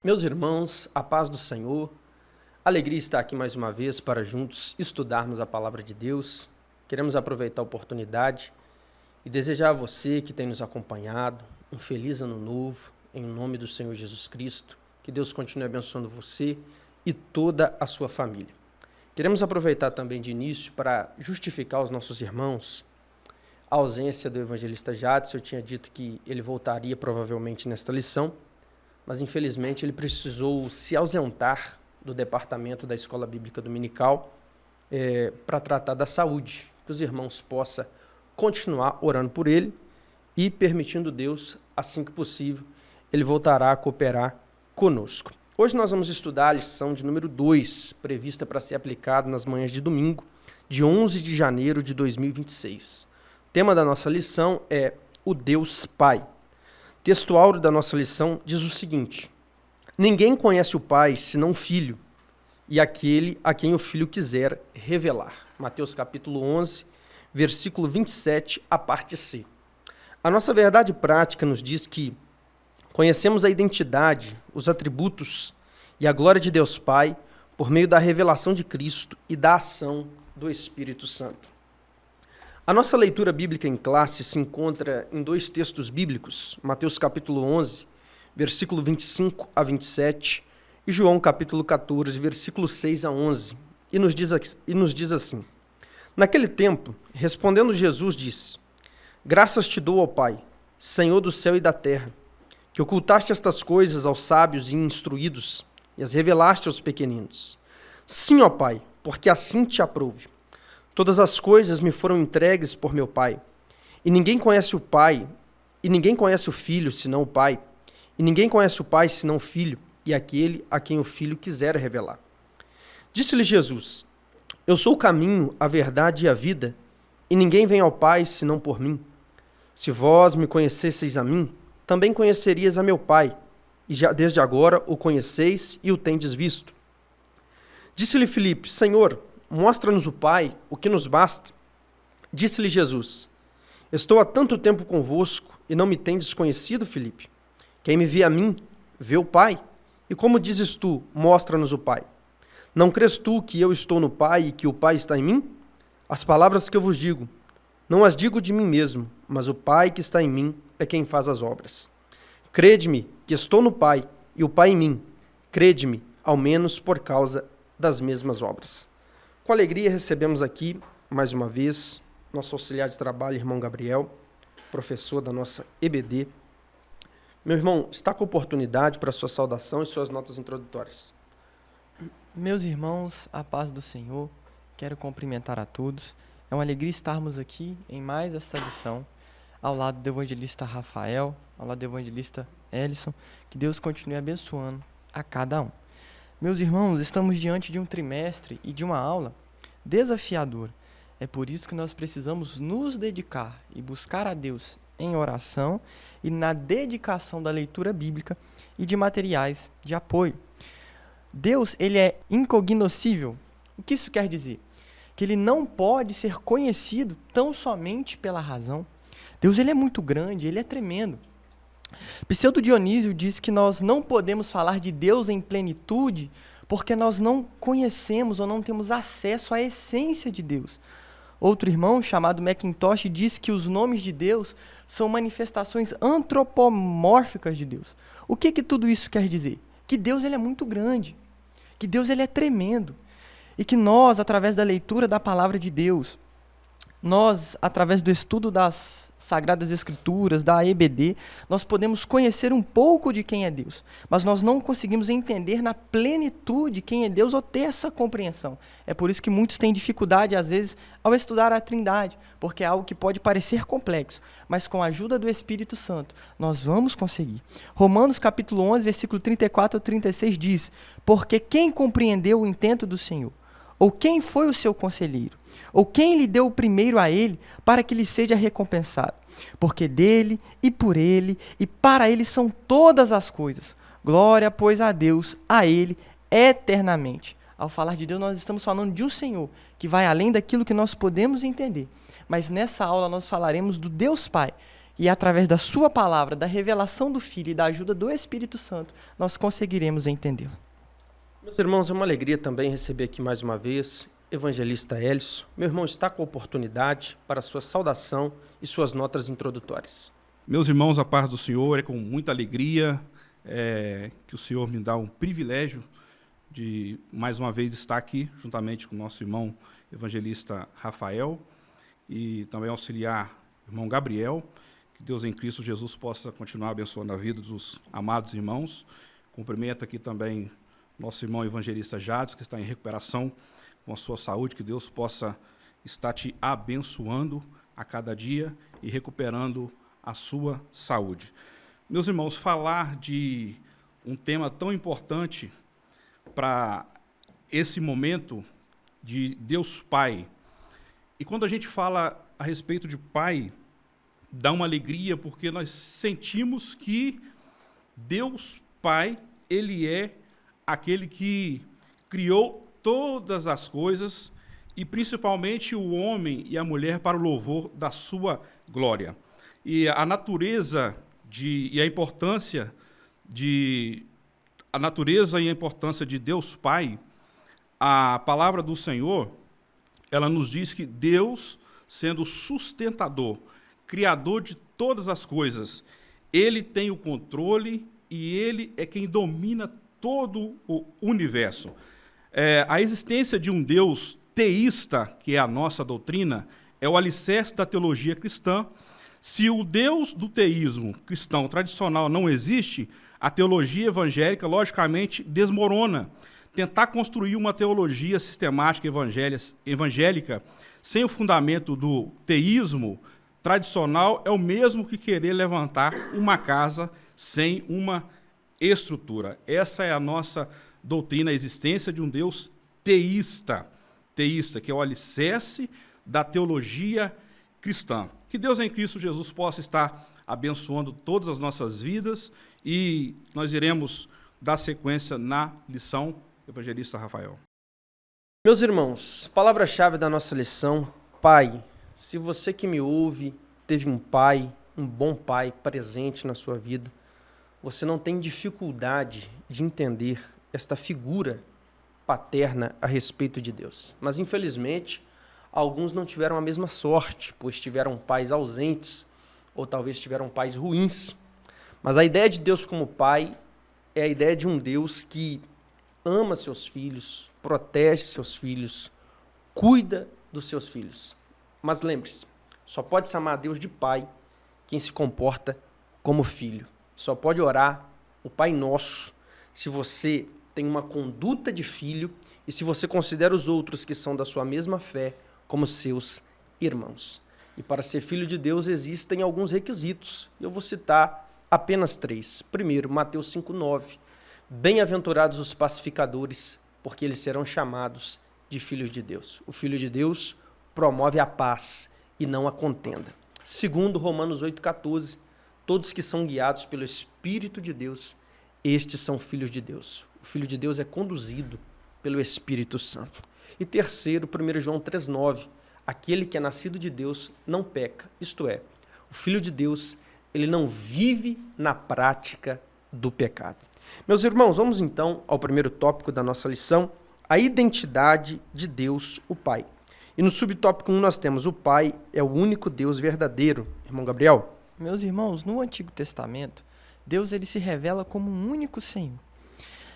Meus irmãos, a paz do Senhor, alegria estar aqui mais uma vez para juntos estudarmos a palavra de Deus. Queremos aproveitar a oportunidade e desejar a você que tem nos acompanhado um feliz ano novo, em nome do Senhor Jesus Cristo. Que Deus continue abençoando você e toda a sua família. Queremos aproveitar também de início para justificar aos nossos irmãos a ausência do evangelista Jadson. Eu tinha dito que ele voltaria provavelmente nesta lição, mas infelizmente ele precisou se ausentar do departamento da Escola Bíblica Dominical para tratar da saúde, que os irmãos possam continuar orando por ele e, permitindo Deus, assim que possível, ele voltará a cooperar conosco. Hoje nós vamos estudar a lição de número 2, prevista para ser aplicada nas manhãs de domingo, de 11 de janeiro de 2026. O tema da nossa lição é o Deus Pai. O texto áureo da nossa lição diz o seguinte: ninguém conhece o Pai senão o Filho, e aquele a quem o Filho quiser revelar. Mateus capítulo 11, versículo 27, a parte C. A nossa verdade prática nos diz que conhecemos a identidade, os atributos e a glória de Deus Pai por meio da revelação de Cristo e da ação do Espírito Santo. A nossa leitura bíblica em classe se encontra em dois textos bíblicos, Mateus capítulo 11, versículo 25 a 27, e João capítulo 14, versículo 6 a 11, e nos diz assim: naquele tempo, respondendo Jesus, disse: graças te dou, ó Pai, Senhor do céu e da terra, que ocultaste estas coisas aos sábios e instruídos e as revelaste aos pequeninos. Sim, ó Pai, porque assim te aprouve. Todas as coisas me foram entregues por meu Pai, e ninguém conhece o Pai, e ninguém conhece o Filho, senão o Pai, e ninguém conhece o Pai, senão o Filho, e aquele a quem o Filho quiser revelar. Disse-lhe Jesus: eu sou o caminho, a verdade e a vida, e ninguém vem ao Pai, senão por mim. Se vós me conhecesseis a mim, também conhecerias a meu Pai, e já desde agora o conheceis e o tendes visto. Disse-lhe Filipe: Senhor, mostra-nos o Pai, o que nos basta. Disse-lhe Jesus: estou há tanto tempo convosco, e não me tendes conhecido, Filipe? Quem me vê a mim, vê o Pai. E como dizes tu, mostra-nos o Pai? Não crês tu que eu estou no Pai e que o Pai está em mim? As palavras que eu vos digo, não as digo de mim mesmo, mas o Pai que está em mim é quem faz as obras. Crede-me que estou no Pai e o Pai em mim. Crede-me, ao menos por causa das mesmas obras. Com alegria recebemos aqui, mais uma vez, nosso auxiliar de trabalho, irmão Gabriel, professor da nossa EBD. Meu irmão, está com oportunidade para sua saudação e suas notas introdutórias. Meus irmãos, a paz do Senhor, quero cumprimentar a todos. É uma alegria estarmos aqui em mais esta lição, ao lado do evangelista Rafael, ao lado do evangelista Ellison. Que Deus continue abençoando a cada um. Meus irmãos, estamos diante de um trimestre e de uma aula desafiadora. É por isso que nós precisamos nos dedicar e buscar a Deus em oração e na dedicação da leitura bíblica e de materiais de apoio. Deus, ele é incognoscível. O que isso quer dizer? Que ele não pode ser conhecido tão somente pela razão. Deus, ele é muito grande, ele é tremendo. Pseudo Dionísio diz que nós não podemos falar de Deus em plenitude porque nós não conhecemos ou não temos acesso à essência de Deus. Outro irmão, chamado Mackintosh, diz que os nomes de Deus são manifestações antropomórficas de Deus. O que tudo isso quer dizer? Que Deus, ele é muito grande, que Deus, ele é tremendo, e que nós, através da leitura da palavra de Deus, nós, através do estudo das Sagradas Escrituras, da EBD, nós podemos conhecer um pouco de quem é Deus, mas nós não conseguimos entender na plenitude quem é Deus ou ter essa compreensão. É por isso que muitos têm dificuldade, às vezes, ao estudar a Trindade, porque é algo que pode parecer complexo, mas com a ajuda do Espírito Santo, nós vamos conseguir. Romanos capítulo 11, versículo 34 a 36 diz: porque quem compreendeu o intento do Senhor? Ou quem foi o seu conselheiro? Ou quem lhe deu o primeiro a ele, para que lhe seja recompensado? Porque dele, e por ele, e para ele são todas as coisas. Glória, pois, a Deus, a ele, eternamente. Ao falar de Deus, nós estamos falando de um Senhor, que vai além daquilo que nós podemos entender. Mas nessa aula nós falaremos do Deus Pai, E através da sua palavra, da revelação do Filho e da ajuda do Espírito Santo, nós conseguiremos entendê-lo. Meus irmãos, é uma alegria também receber aqui mais uma vez Evangelista Hélio. Meu irmão está com a oportunidade para a sua saudação e suas notas introdutórias. Meus irmãos, a paz do Senhor, é com muita alegria que o Senhor me dá um privilégio de mais uma vez estar aqui juntamente com o nosso irmão Evangelista Rafael e também auxiliar o irmão Gabriel. Que Deus em Cristo Jesus possa continuar abençoando a vida dos amados irmãos. Cumprimento aqui também nosso irmão Evangelista Jades, que está em recuperação com a sua saúde, que Deus possa estar te abençoando a cada dia e recuperando a sua saúde. Meus irmãos, falar de um tema tão importante para esse momento de Deus Pai. E quando a gente fala a respeito de Pai, dá uma alegria porque nós sentimos que Deus Pai, Ele é aquele que criou todas as coisas e principalmente o homem e a mulher para o louvor da sua glória. E a natureza e a importância de Deus Pai, a palavra do Senhor, ela nos diz que Deus, sendo sustentador, criador de todas as coisas, Ele tem o controle e Ele é quem domina todo o universo. A existência de um Deus teísta, que é a nossa doutrina, é o alicerce da teologia cristã. Se o Deus do teísmo cristão tradicional não existe, a teologia evangélica, logicamente, desmorona. Tentar construir uma teologia sistemática evangélica sem o fundamento do teísmo tradicional é o mesmo que querer levantar uma casa sem uma estrutura. Essa é a nossa doutrina, a existência de um Deus teísta, que é o alicerce da teologia cristã. Que Deus em Cristo Jesus possa estar abençoando todas as nossas vidas e nós iremos dar sequência na lição Evangelista Rafael. Meus irmãos, palavra-chave da nossa lição, Pai. Se você que me ouve teve um pai, um bom pai presente na sua vida, você não tem dificuldade de entender esta figura paterna a respeito de Deus. Mas, infelizmente, alguns não tiveram a mesma sorte, pois tiveram pais ausentes ou talvez tiveram pais ruins. Mas a ideia de Deus como pai é a ideia de um Deus que ama seus filhos, protege seus filhos, cuida dos seus filhos. Mas lembre-se, só pode se amar a Deus de pai quem se comporta como filho. Só pode orar o Pai Nosso se você tem uma conduta de filho e se você considera os outros que são da sua mesma fé como seus irmãos. E para ser filho de Deus existem alguns requisitos. Eu vou citar apenas 3. Primeiro, Mateus 5,9. Bem-aventurados os pacificadores, porque eles serão chamados de filhos de Deus. O Filho de Deus promove a paz e não a contenda. Segundo, Romanos 8,14. Todos que são guiados pelo Espírito de Deus, estes são filhos de Deus. O Filho de Deus é conduzido pelo Espírito Santo. E terceiro, 1 João 3,9. Aquele que é nascido de Deus não peca. Isto é, o Filho de Deus, ele não vive na prática do pecado. Meus irmãos, vamos então ao primeiro tópico da nossa lição, a identidade de Deus, o Pai. E no subtópico 1 nós temos o Pai é o único Deus verdadeiro. Irmão Gabriel? Meus irmãos, no Antigo Testamento, Deus ele se revela como um único Senhor.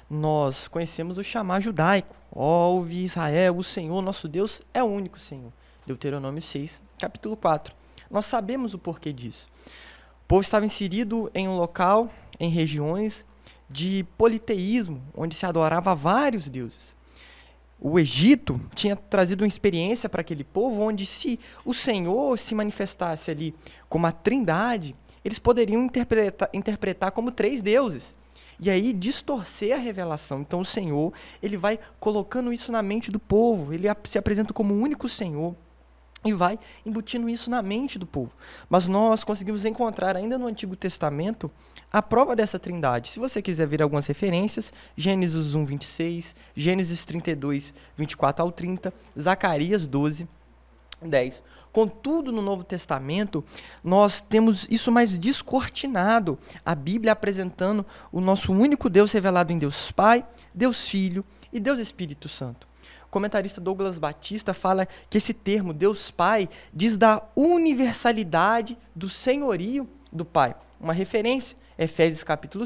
Nós conhecemos o chamar judaico. Ouve Israel, o Senhor, nosso Deus, é o único Senhor. Deuteronômio 6, capítulo 4. Nós sabemos o porquê disso. O povo estava inserido em um local, em regiões de politeísmo, onde se adorava vários deuses. O Egito tinha trazido uma experiência para aquele povo onde se o Senhor se manifestasse ali como a Trindade, eles poderiam interpretar como 3 deuses. E aí distorcer a revelação. Então o Senhor, ele vai colocando isso na mente do povo, ele se apresenta como o único Senhor e vai embutindo isso na mente do povo. Mas nós conseguimos encontrar ainda no Antigo Testamento a prova dessa trindade. Se você quiser ver algumas referências, Gênesis 1, 26, Gênesis 32, 24 ao 30, Zacarias 12, 10. Contudo, no Novo Testamento, nós temos isso mais descortinado. A Bíblia apresentando o nosso único Deus revelado em Deus Pai, Deus Filho e Deus Espírito Santo. O comentarista Douglas Batista fala que esse termo, Deus Pai, diz da universalidade do senhorio do Pai. Uma referência, Efésios capítulo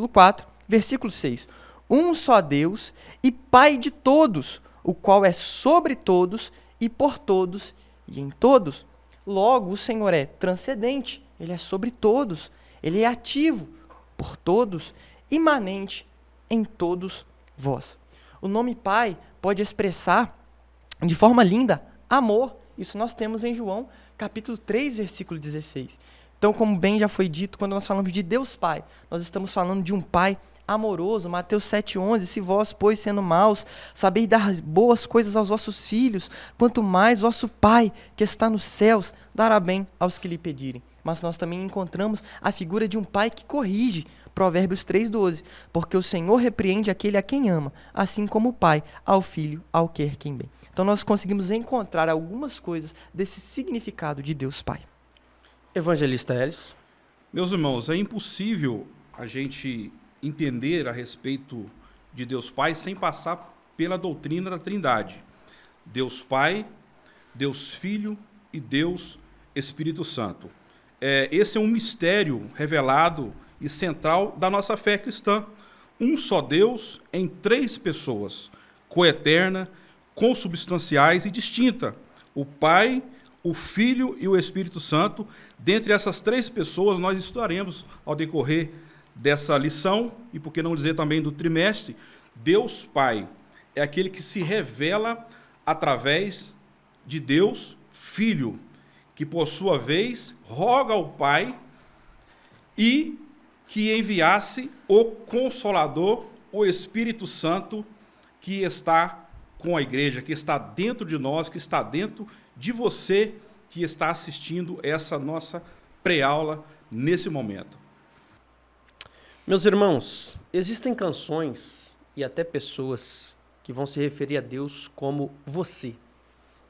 4, versículo 6. Um só Deus e Pai de todos, o qual é sobre todos e por todos e em todos. Logo, o Senhor é transcendente, Ele é sobre todos, Ele é ativo por todos, imanente em todos vós. O nome Pai pode expressar de forma linda amor. Isso nós temos em João, capítulo 3, versículo 16. Então, como bem já foi dito, quando nós falamos de Deus Pai, nós estamos falando de um Pai amoroso. Mateus 7,11, se vós, pois, sendo maus, sabeis dar boas coisas aos vossos filhos, quanto mais vosso Pai, que está nos céus, dará bem aos que lhe pedirem. Mas nós também encontramos a figura de um Pai que corrige, Provérbios 3,12, porque o Senhor repreende aquele a quem ama, assim como o Pai ao Filho, ao quer quem bem. Então nós conseguimos encontrar algumas coisas desse significado de Deus Pai. Evangelista Elis. Meus irmãos, é impossível a gente entender a respeito de Deus Pai sem passar pela doutrina da Trindade. Deus Pai, Deus Filho e Deus Espírito Santo. Esse é um mistério revelado e central da nossa fé cristã. Um só Deus em três pessoas, coeterna, consubstanciais e distinta. O Pai, o Filho e o Espírito Santo. Dentre essas três pessoas, nós estudaremos ao decorrer dessa lição, e por que não dizer também do trimestre. Deus Pai é aquele que se revela através de Deus Filho, que por sua vez roga ao Pai e que enviasse o Consolador, o Espírito Santo, que está com a igreja, que está dentro de nós, que está dentro de você, que está assistindo essa nossa pré-aula nesse momento. Meus irmãos, existem canções e até pessoas que vão se referir a Deus como você.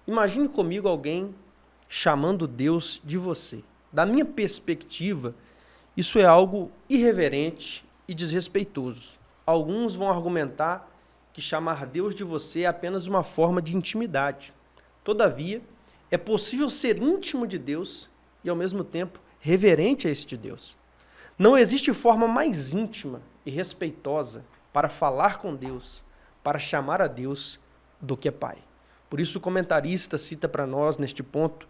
Imagine comigo alguém chamando Deus de você. Da minha perspectiva, isso é algo irreverente e desrespeitoso. Alguns vão argumentar que chamar Deus de você é apenas uma forma de intimidade. Todavia, é possível ser íntimo de Deus e, ao mesmo tempo, reverente a este Deus. Não existe forma mais íntima e respeitosa para falar com Deus, para chamar a Deus, do que Pai. Por isso o comentarista cita para nós, neste ponto,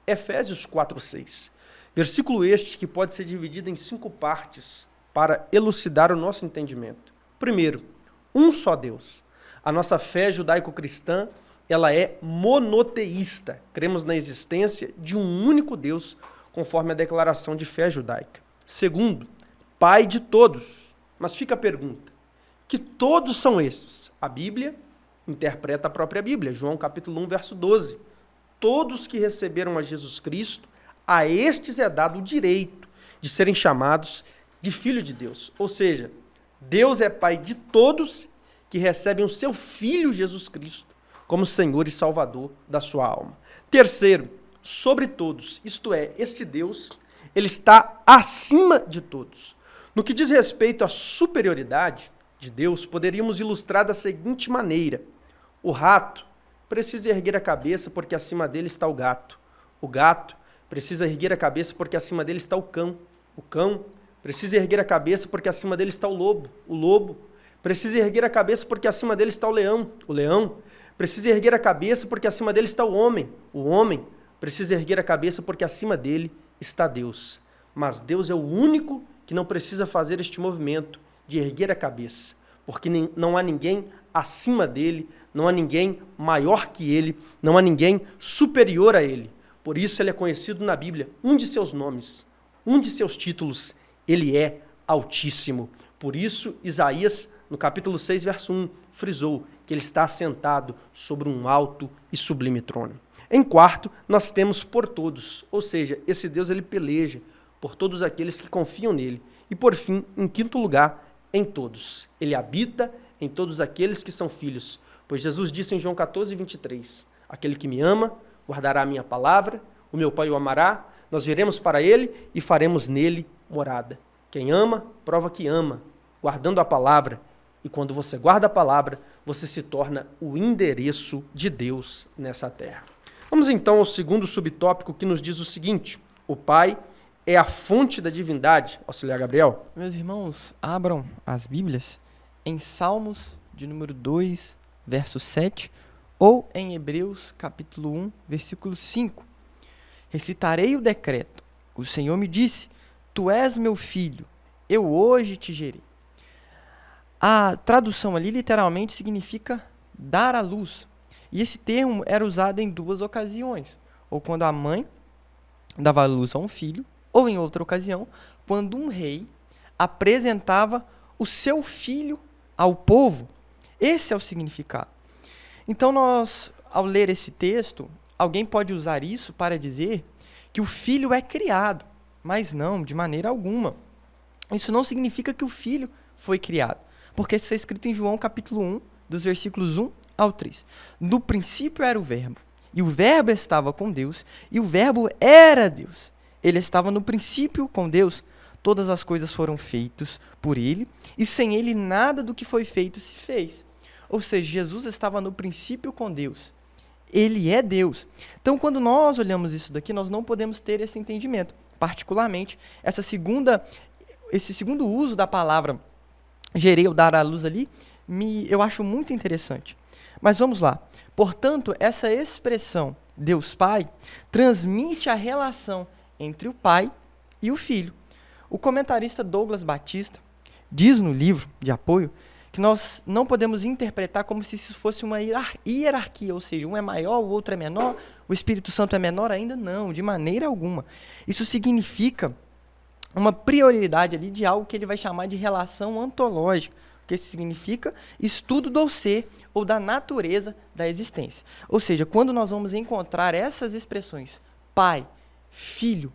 Efésios 4:6. Versículo este que pode ser dividido em 5 partes para elucidar o nosso entendimento. Primeiro, um só Deus. A nossa fé judaico-cristã, ela é monoteísta. Cremos na existência de um único Deus, conforme a declaração de fé judaica. Segundo, Pai de todos. Mas fica a pergunta, que todos são esses? A Bíblia interpreta a própria Bíblia, João capítulo 1, verso 12. Todos que receberam a Jesus Cristo, a estes é dado o direito de serem chamados de filho de Deus. Ou seja, Deus é Pai de todos que recebem o seu Filho Jesus Cristo como Senhor e Salvador da sua alma. Terceiro, sobre todos, isto é, este Deus, ele está acima de todos. No que diz respeito à superioridade de Deus, poderíamos ilustrar da seguinte maneira: o rato precisa erguer a cabeça porque acima dele está o gato. O gato precisa erguer a cabeça porque acima dele está o cão. O cão precisa erguer a cabeça porque acima dele está o lobo. O lobo precisa erguer a cabeça porque acima dele está o leão. O leão precisa erguer a cabeça porque acima dele está o homem. O homem precisa erguer a cabeça porque acima dele está Deus. Mas Deus é o único que não precisa fazer este movimento de erguer a cabeça, porque não há ninguém acima dele, não há ninguém maior que ele, não há ninguém superior a ele. Por isso ele é conhecido na Bíblia, um de seus nomes, um de seus títulos, ele é Altíssimo. Por isso Isaías, no capítulo 6, verso 1, frisou que ele está assentado sobre um alto e sublime trono. Em quarto, nós temos por todos, ou seja, esse Deus ele peleja por todos aqueles que confiam nele. E por fim, em quinto lugar, em todos. Ele habita em todos aqueles que são filhos. Pois Jesus disse em João 14, 23, aquele que me ama, guardará a minha palavra, o meu Pai o amará, nós viremos para ele e faremos nele morada. Quem ama, prova que ama, guardando a palavra. E quando você guarda a palavra, você se torna o endereço de Deus nessa terra. Vamos então ao segundo subtópico, que nos diz o seguinte: o Pai é a fonte da divindade. Auxiliar Gabriel. Meus irmãos, abram as Bíblias em Salmos de número 2, verso 7, ou em Hebreus capítulo 1, versículo 5. Recitarei o decreto. O Senhor me disse: Tu és meu filho, eu hoje te gerei. A tradução ali literalmente significa dar à luz. E esse termo era usado em duas ocasiões. Ou quando a mãe dava à luz a um filho, ou em outra ocasião, quando um rei apresentava o seu filho ao povo. Esse é o significado. Então, nós, ao ler esse texto, alguém pode usar isso para dizer que o filho é criado, mas não, de maneira alguma. Isso não significa que o filho foi criado, porque isso é escrito em João capítulo 1, dos versículos 1 ao 3. No princípio era o verbo, e o verbo estava com Deus, e o verbo era Deus. Ele estava no princípio com Deus. Todas as coisas foram feitas por ele, e sem ele nada do que foi feito se fez. Ou seja, Jesus estava no princípio com Deus. Ele é Deus. Então, quando nós olhamos isso daqui, nós não podemos ter esse entendimento. Particularmente, esse segundo uso da palavra gerei ou dar à luz ali, eu acho muito interessante. Mas vamos lá. Portanto, essa expressão Deus Pai transmite a relação entre o Pai e o Filho. O comentarista Douglas Batista diz no livro de apoio que nós não podemos interpretar como se isso fosse uma hierarquia, ou seja, um é maior, o outro é menor, o Espírito Santo é menor ainda? Não, de maneira alguma. Isso significa uma prioridade ali de algo que ele vai chamar de relação ontológica, que significa estudo do ser ou da natureza da existência. Ou seja, quando nós vamos encontrar essas expressões, Pai, Filho,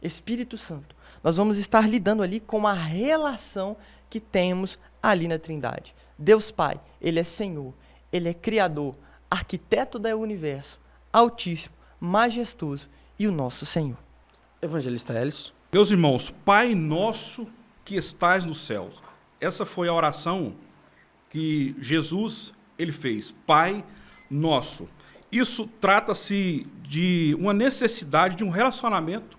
Espírito Santo, nós vamos estar lidando ali com a relação que temos ali na Trindade. Deus Pai, Ele é Senhor, Ele é Criador, Arquiteto do universo, Altíssimo, Majestoso e o nosso Senhor. Evangelista Hélice. Meus irmãos, Pai nosso que estais nos céus. Essa foi a oração que Jesus ele fez. Pai nosso. Isso trata-se de uma necessidade de um relacionamento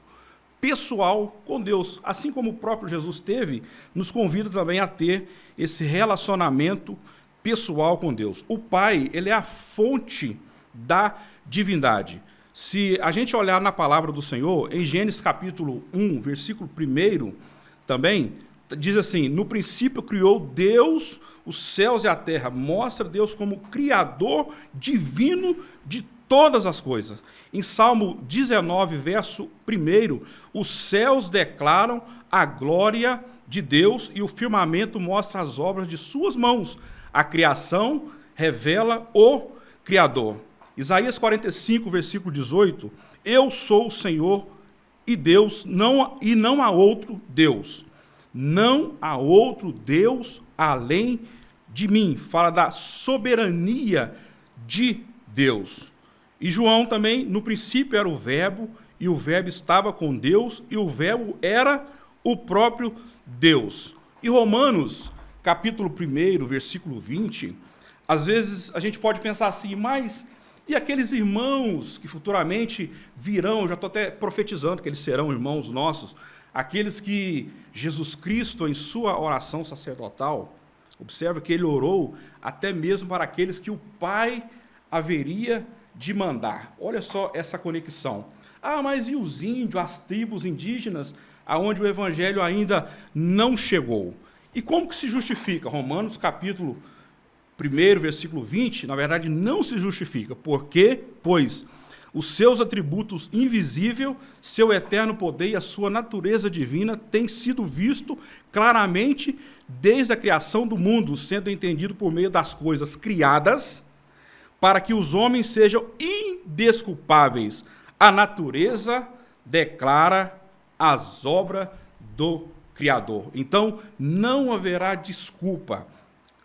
pessoal com Deus. Assim como o próprio Jesus teve, nos convida também a ter esse relacionamento pessoal com Deus. O Pai, ele é a fonte da divindade. Se a gente olhar na palavra do Senhor, em Gênesis capítulo 1, versículo 1, também, diz assim: no princípio criou Deus os céus e a terra. Mostra Deus como criador divino de todas as coisas. Em Salmo 19, verso 1, os céus declaram a glória de Deus e o firmamento mostra as obras de suas mãos. A criação revela o Criador. Isaías 45, versículo 18, eu sou o Senhor e Deus, e não há outro Deus. Não há outro Deus além de mim. Fala da soberania de Deus. E João também, no princípio era o verbo, e o verbo estava com Deus, e o verbo era o próprio Deus. E Romanos, capítulo 1, versículo 20, às vezes a gente pode pensar assim, mas e aqueles irmãos que futuramente virão, eu já estou até profetizando que eles serão irmãos nossos, aqueles que Jesus Cristo, em sua oração sacerdotal, observa que ele orou até mesmo para aqueles que o Pai haveria de mandar. Olha só essa conexão. Ah, mas e os índios, as tribos indígenas, aonde o evangelho ainda não chegou? E como que se justifica? Romanos capítulo 1, versículo 20, na verdade, não se justifica. Por quê? Pois os seus atributos invisíveis, seu eterno poder e a sua natureza divina têm sido visto claramente desde a criação do mundo, sendo entendido por meio das coisas criadas, para que os homens sejam indesculpáveis. A natureza declara as obras do Criador. Então, não haverá desculpa.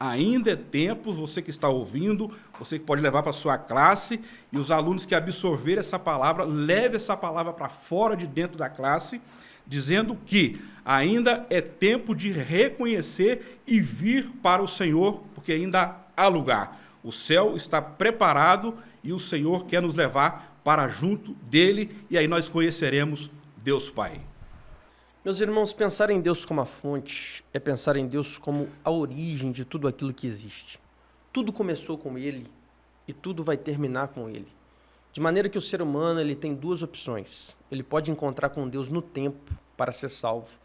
Ainda é tempo, você que está ouvindo, você que pode levar para a sua classe, e os alunos que absorverem essa palavra, leve essa palavra para fora de dentro da classe, dizendo que ainda é tempo de reconhecer e vir para o Senhor, porque ainda há lugar. O céu está preparado e o Senhor quer nos levar para junto dele, e aí nós conheceremos Deus Pai. Meus irmãos, pensar em Deus como a fonte é pensar em Deus como a origem de tudo aquilo que existe. Tudo começou com Ele e tudo vai terminar com Ele. De maneira que o ser humano ele tem duas opções. Ele pode encontrar com Deus no tempo para ser salvo,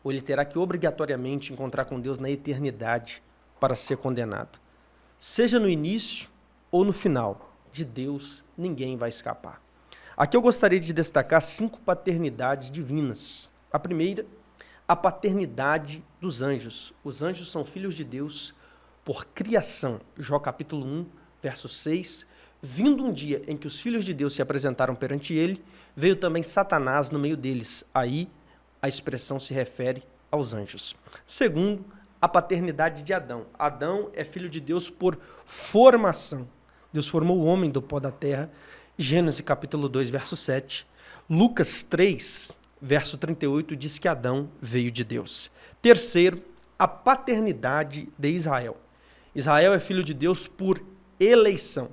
ou ele terá que obrigatoriamente encontrar com Deus na eternidade para ser condenado. Seja no início ou no final, de Deus ninguém vai escapar. Aqui eu gostaria de destacar 5 paternidades divinas. A primeira, a paternidade dos anjos. Os anjos são filhos de Deus por criação. Jó capítulo 1, verso 6. Vindo um dia em que os filhos de Deus se apresentaram perante ele, veio também Satanás no meio deles. Aí a expressão se refere aos anjos. Segundo, a paternidade de Adão. Adão é filho de Deus por formação. Deus formou o homem do pó da terra. Gênesis capítulo 2, verso 7. Lucas 3, verso 38 diz que Adão veio de Deus. Terceiro, a paternidade de Israel. Israel é filho de Deus por eleição.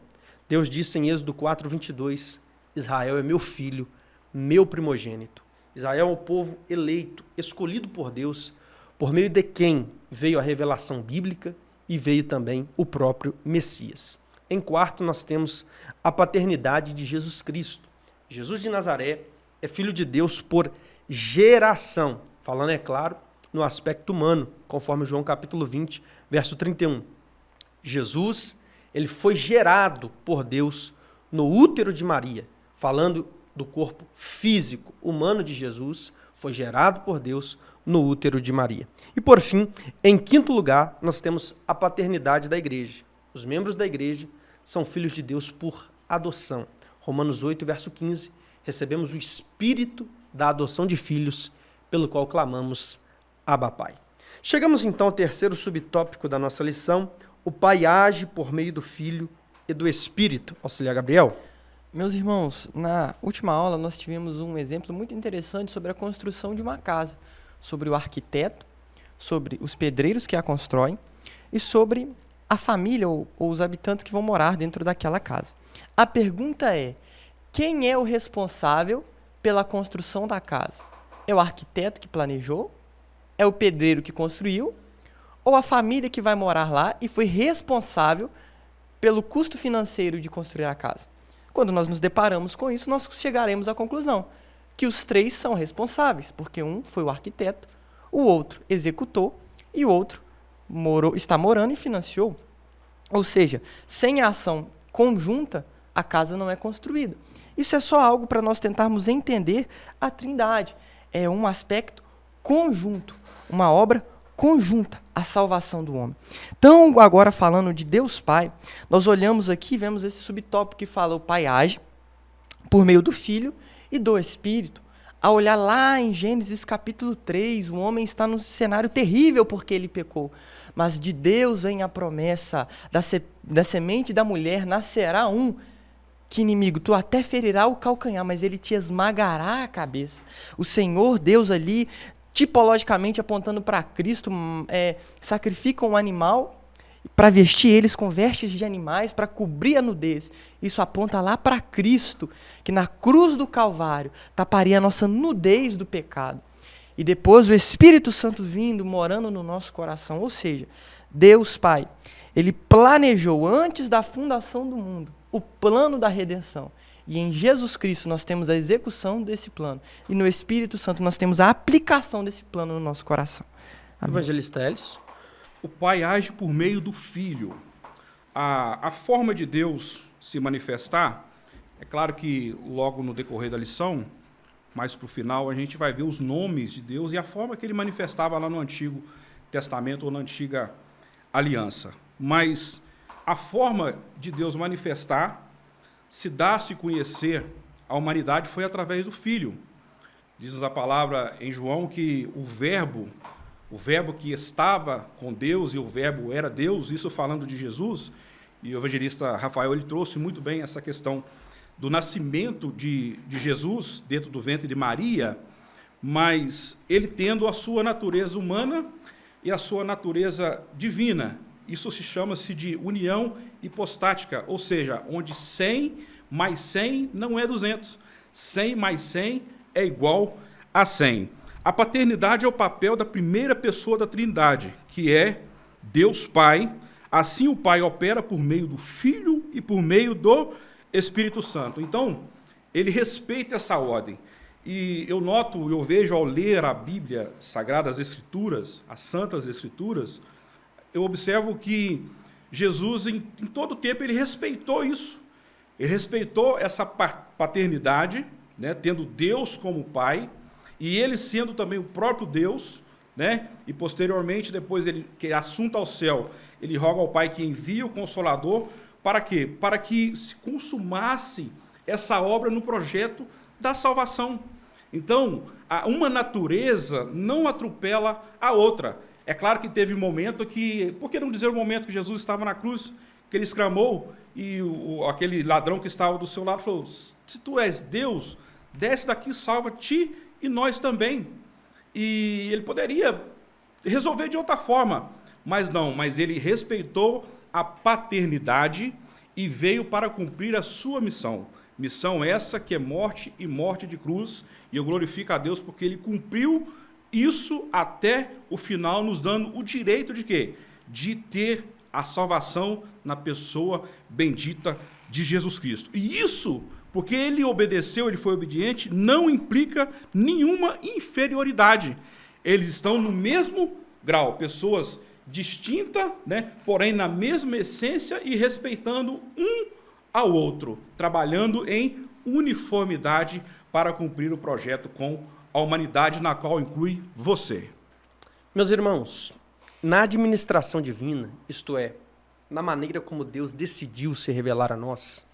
Deus disse em Êxodo 4, 22, Israel é meu filho, meu primogênito. Israel é o povo eleito, escolhido por Deus, por meio de quem veio a revelação bíblica e veio também o próprio Messias. Em quarto, nós temos a paternidade de Jesus Cristo. Jesus de Nazaré é filho de Deus por geração, falando, é claro, no aspecto humano, conforme João capítulo 20, verso 31. Jesus, ele foi gerado por Deus no útero de Maria, falando do corpo físico humano de Jesus, foi gerado por Deus no útero de Maria. E por fim, em quinto lugar, nós temos a paternidade da igreja. Os membros da igreja são filhos de Deus por adoção. Romanos 8, verso 15, recebemos o espírito da adoção de filhos, pelo qual clamamos Abba Pai. Chegamos então ao terceiro subtópico da nossa lição. O Pai age por meio do Filho e do Espírito. Auxiliar Gabriel. Meus irmãos, na última aula nós tivemos um exemplo muito interessante sobre a construção de uma casa, sobre o arquiteto, sobre os pedreiros que a constroem e sobre a família ou os habitantes que vão morar dentro daquela casa. A pergunta é, quem é o responsável pela construção da casa? É o arquiteto que planejou? É o pedreiro que construiu? Ou a família que vai morar lá e foi responsável pelo custo financeiro de construir a casa? Quando nós nos deparamos com isso, nós chegaremos à conclusão que os três são responsáveis, porque um foi o arquiteto, o outro executou e o outro está morando e financiou. Ou seja, sem a ação conjunta, a casa não é construída. Isso é só algo para nós tentarmos entender a Trindade. É um aspecto conjunto, uma obra conjunta, a salvação do homem. Então, agora falando de Deus Pai, nós olhamos aqui e vemos esse subtópico que fala o Pai age por meio do Filho e do Espírito. A olhar lá em Gênesis capítulo 3, o homem está num cenário terrível porque ele pecou. Mas de Deus vem a promessa, da semente da mulher nascerá um que inimigo, tu até ferirá o calcanhar, mas ele te esmagará a cabeça. O Senhor Deus ali, tipologicamente apontando para Cristo, sacrifica um animal para vestir eles com vestes de animais, para cobrir a nudez. Isso aponta lá para Cristo, que na cruz do Calvário taparia a nossa nudez do pecado. E depois o Espírito Santo vindo, morando no nosso coração. Ou seja, Deus Pai, Ele planejou antes da fundação do mundo o plano da redenção. E em Jesus Cristo nós temos a execução desse plano. E no Espírito Santo nós temos a aplicação desse plano no nosso coração. Amém. Evangelista Elis. O Pai age por meio do Filho. A forma de Deus se manifestar, é claro que logo no decorrer da lição, mais para o final, a gente vai ver os nomes de Deus e a forma que ele manifestava lá no Antigo Testamento ou na Antiga Aliança. Mas a forma de Deus manifestar, se dar-se conhecer à humanidade, foi através do Filho. Diz a palavra em João que o Verbo o verbo que estava com Deus e o verbo era Deus, isso falando de Jesus, e o evangelista Rafael ele trouxe muito bem essa questão do nascimento de Jesus dentro do ventre de Maria, mas ele tendo a sua natureza humana e a sua natureza divina. Isso se chama-se de união hipostática, ou seja, onde 100 mais 100 não é 200. 100 mais 100 é igual a 100. A paternidade é o papel da primeira pessoa da Trindade, que é Deus Pai. Assim o Pai opera por meio do Filho e por meio do Espírito Santo. Então, ele respeita essa ordem. E eu noto, eu vejo ao ler a Bíblia Sagrada, as Escrituras, as Santas Escrituras, eu observo que Jesus, em todo o tempo, ele respeitou isso. Ele respeitou essa paternidade, né, tendo Deus como Pai, e ele sendo também o próprio Deus, né, e posteriormente, depois ele, que é assunto ao céu, ele roga ao Pai que envie o Consolador, para quê? Para que se consumasse essa obra no projeto da salvação. Então, uma natureza não atropela a outra. É claro que teve um momento que, por que não dizer o momento que Jesus estava na cruz, que ele exclamou, e aquele ladrão que estava do seu lado falou, se tu és Deus, desce daqui, salva-te e nós também. E ele poderia resolver de outra forma, mas não, mas ele respeitou a paternidade e veio para cumprir a sua missão. Missão essa que é morte e morte de cruz, e eu glorifico a Deus porque ele cumpriu isso até o final, nos dando o direito de quê? De ter a salvação na pessoa bendita de Jesus Cristo. E isso, porque ele obedeceu, ele foi obediente, não implica nenhuma inferioridade. Eles estão no mesmo grau, pessoas distintas, né, porém na mesma essência e respeitando um ao outro, trabalhando em uniformidade para cumprir o projeto com a humanidade, na qual inclui você. Meus irmãos, na administração divina, isto é, na maneira como Deus decidiu se revelar a nós,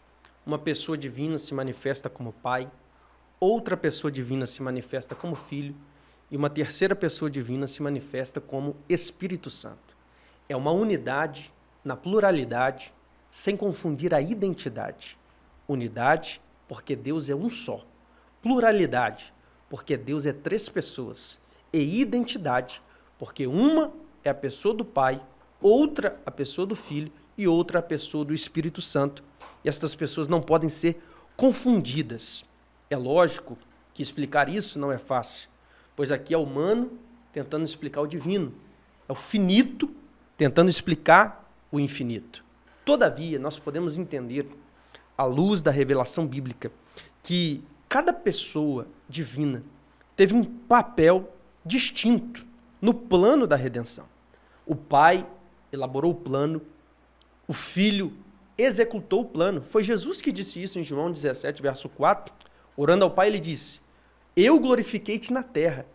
uma pessoa divina se manifesta como Pai, outra pessoa divina se manifesta como Filho e uma terceira pessoa divina se manifesta como Espírito Santo. É uma unidade na pluralidade, sem confundir a identidade. Unidade, porque Deus é um só. Pluralidade, porque Deus é 3 pessoas. E identidade, porque uma é a pessoa do Pai, outra a pessoa do Filho e outra a pessoa do Espírito Santo. E estas pessoas não podem ser confundidas. É lógico que explicar isso não é fácil, pois aqui é o humano tentando explicar o divino, é o finito tentando explicar o infinito. Todavia, nós podemos entender, à luz da revelação bíblica, que cada pessoa divina teve um papel distinto no plano da redenção. O Pai elaborou o plano, o Filho executou o plano. Foi Jesus que disse isso em João 17, verso 4. Orando ao Pai, ele disse, eu glorifiquei-te na terra,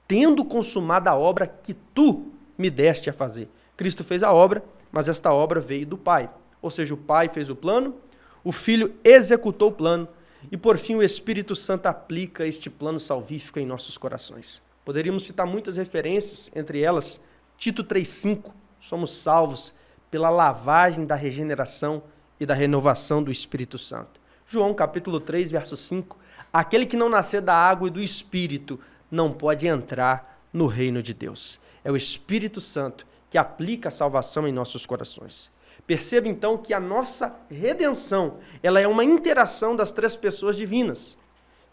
tendo consumado a obra que tu me deste a fazer. Cristo fez a obra, mas esta obra veio do Pai. Ou seja, o Pai fez o plano, o Filho executou o plano e, por fim, o Espírito Santo aplica este plano salvífico em nossos corações. Poderíamos citar muitas referências, entre elas, Tito 3,5, somos salvos pela lavagem da regeneração e da renovação do Espírito Santo. João capítulo 3, verso 5, aquele que não nascer da água e do Espírito não pode entrar no reino de Deus. É o Espírito Santo que aplica a salvação em nossos corações. Perceba então que a nossa redenção, ela é uma interação das 3 pessoas divinas,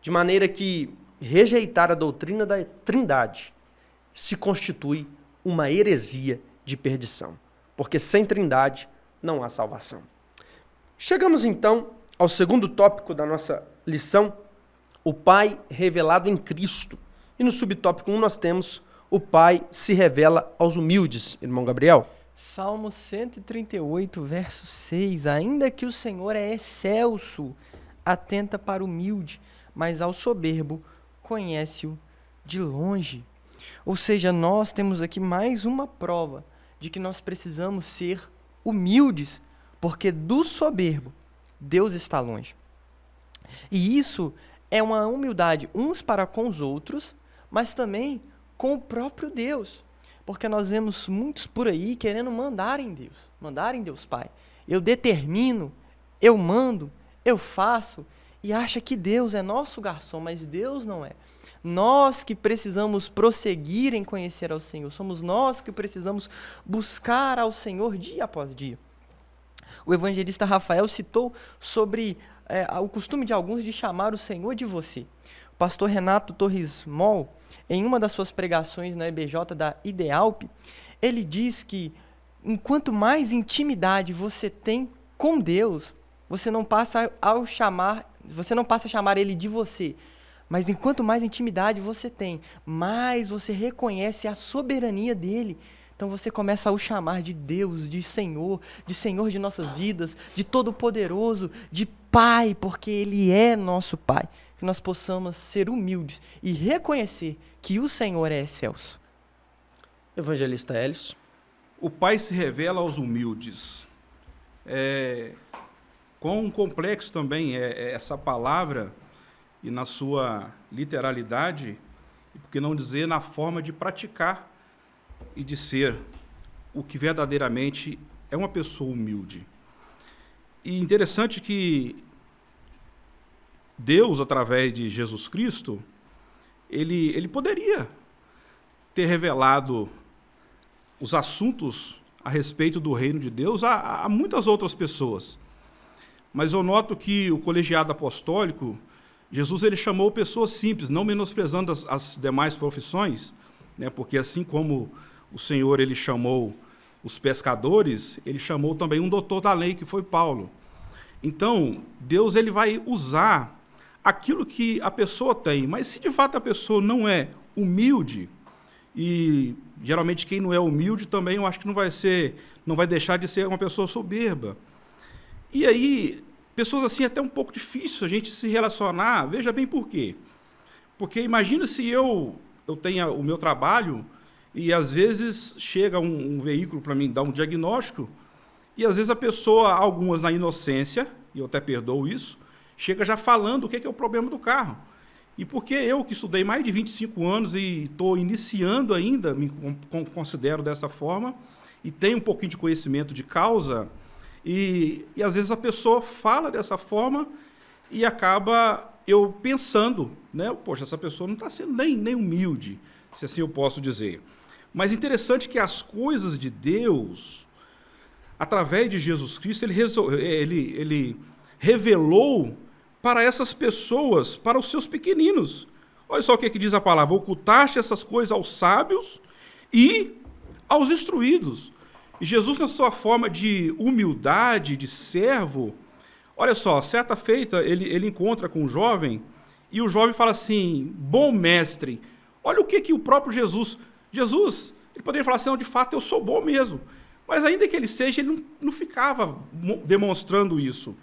de maneira que rejeitar a doutrina da Trindade se constitui uma heresia de perdição, porque sem Trindade não há salvação. Chegamos então ao segundo tópico da nossa lição, o Pai revelado em Cristo. E no subtópico 1 nós temos o Pai se revela aos humildes, irmão Gabriel. Salmo 138, verso 6. Ainda que o Senhor é excelso, atenta para o humilde, mas ao soberbo conhece-o de longe. Ou seja, nós temos aqui mais uma prova de que nós precisamos ser humildes, porque do soberbo Deus está longe. E isso é uma humildade uns para com os outros, mas também com o próprio Deus. Porque nós vemos muitos por aí querendo mandar em Deus Pai. Eu determino, eu mando, eu faço, e acha que Deus é nosso garçom, mas Deus não é. Nós que precisamos prosseguir em conhecer ao Senhor, somos nós que precisamos buscar ao Senhor dia após dia. O evangelista Rafael citou sobre o costume de alguns de chamar o Senhor de você. O pastor Renato Torres Moll, em uma das suas pregações na EBJ da Idealp, ele diz que enquanto mais intimidade você tem com Deus, você não passa a chamar ele de você, mas enquanto mais intimidade você tem, mais você reconhece a soberania dele. Então você começa a o chamar de Deus, de Senhor de nossas vidas, de Todo-Poderoso, de Pai, porque Ele é nosso Pai. Que nós possamos ser humildes e reconhecer que o Senhor é excelso. Evangelista Hélios. O Pai se revela aos humildes. Quão complexo também é essa palavra, e na sua literalidade, e por que não dizer na forma de praticar e de ser o que verdadeiramente é uma pessoa humilde. E interessante que Deus, através de Jesus Cristo, ele poderia ter revelado os assuntos a respeito do reino de Deus a muitas outras pessoas. Mas eu noto que o colegiado apostólico, Jesus ele chamou pessoas simples, não menosprezando as demais profissões, né, porque assim como o Senhor ele chamou os pescadores, ele chamou também um doutor da lei, que foi Paulo. Então, Deus ele vai usar aquilo que a pessoa tem, mas se de fato a pessoa não é humilde, e geralmente quem não é humilde também eu acho que não vai deixar de ser uma pessoa soberba. E aí, pessoas assim é até um pouco difícil a gente se relacionar, veja bem por quê. Porque imagina se eu tenha o meu trabalho e às vezes chega um veículo para mim dar um diagnóstico e às vezes a pessoa, algumas na inocência, e eu até perdoo isso, chega já falando o que é o problema do carro. E porque eu, que estudei mais de 25 anos e estou iniciando ainda, me considero dessa forma, e tenho um pouquinho de conhecimento de causa, e às vezes a pessoa fala dessa forma e acaba eu pensando, né? Poxa, essa pessoa não está sendo nem humilde, se assim eu posso dizer. Mas interessante que as coisas de Deus, através de Jesus Cristo, ele revelou para essas pessoas, para os seus pequeninos. Olha só o que diz a palavra: ocultaste essas coisas aos sábios e aos instruídos. E Jesus, na sua forma de humildade, de servo, olha só, certa feita ele encontra com um jovem, e o jovem fala assim: bom mestre. Olha o que o próprio Jesus, ele poderia falar assim: não, de fato eu sou bom mesmo. Mas ainda que ele seja, ele não ficava demonstrando isso.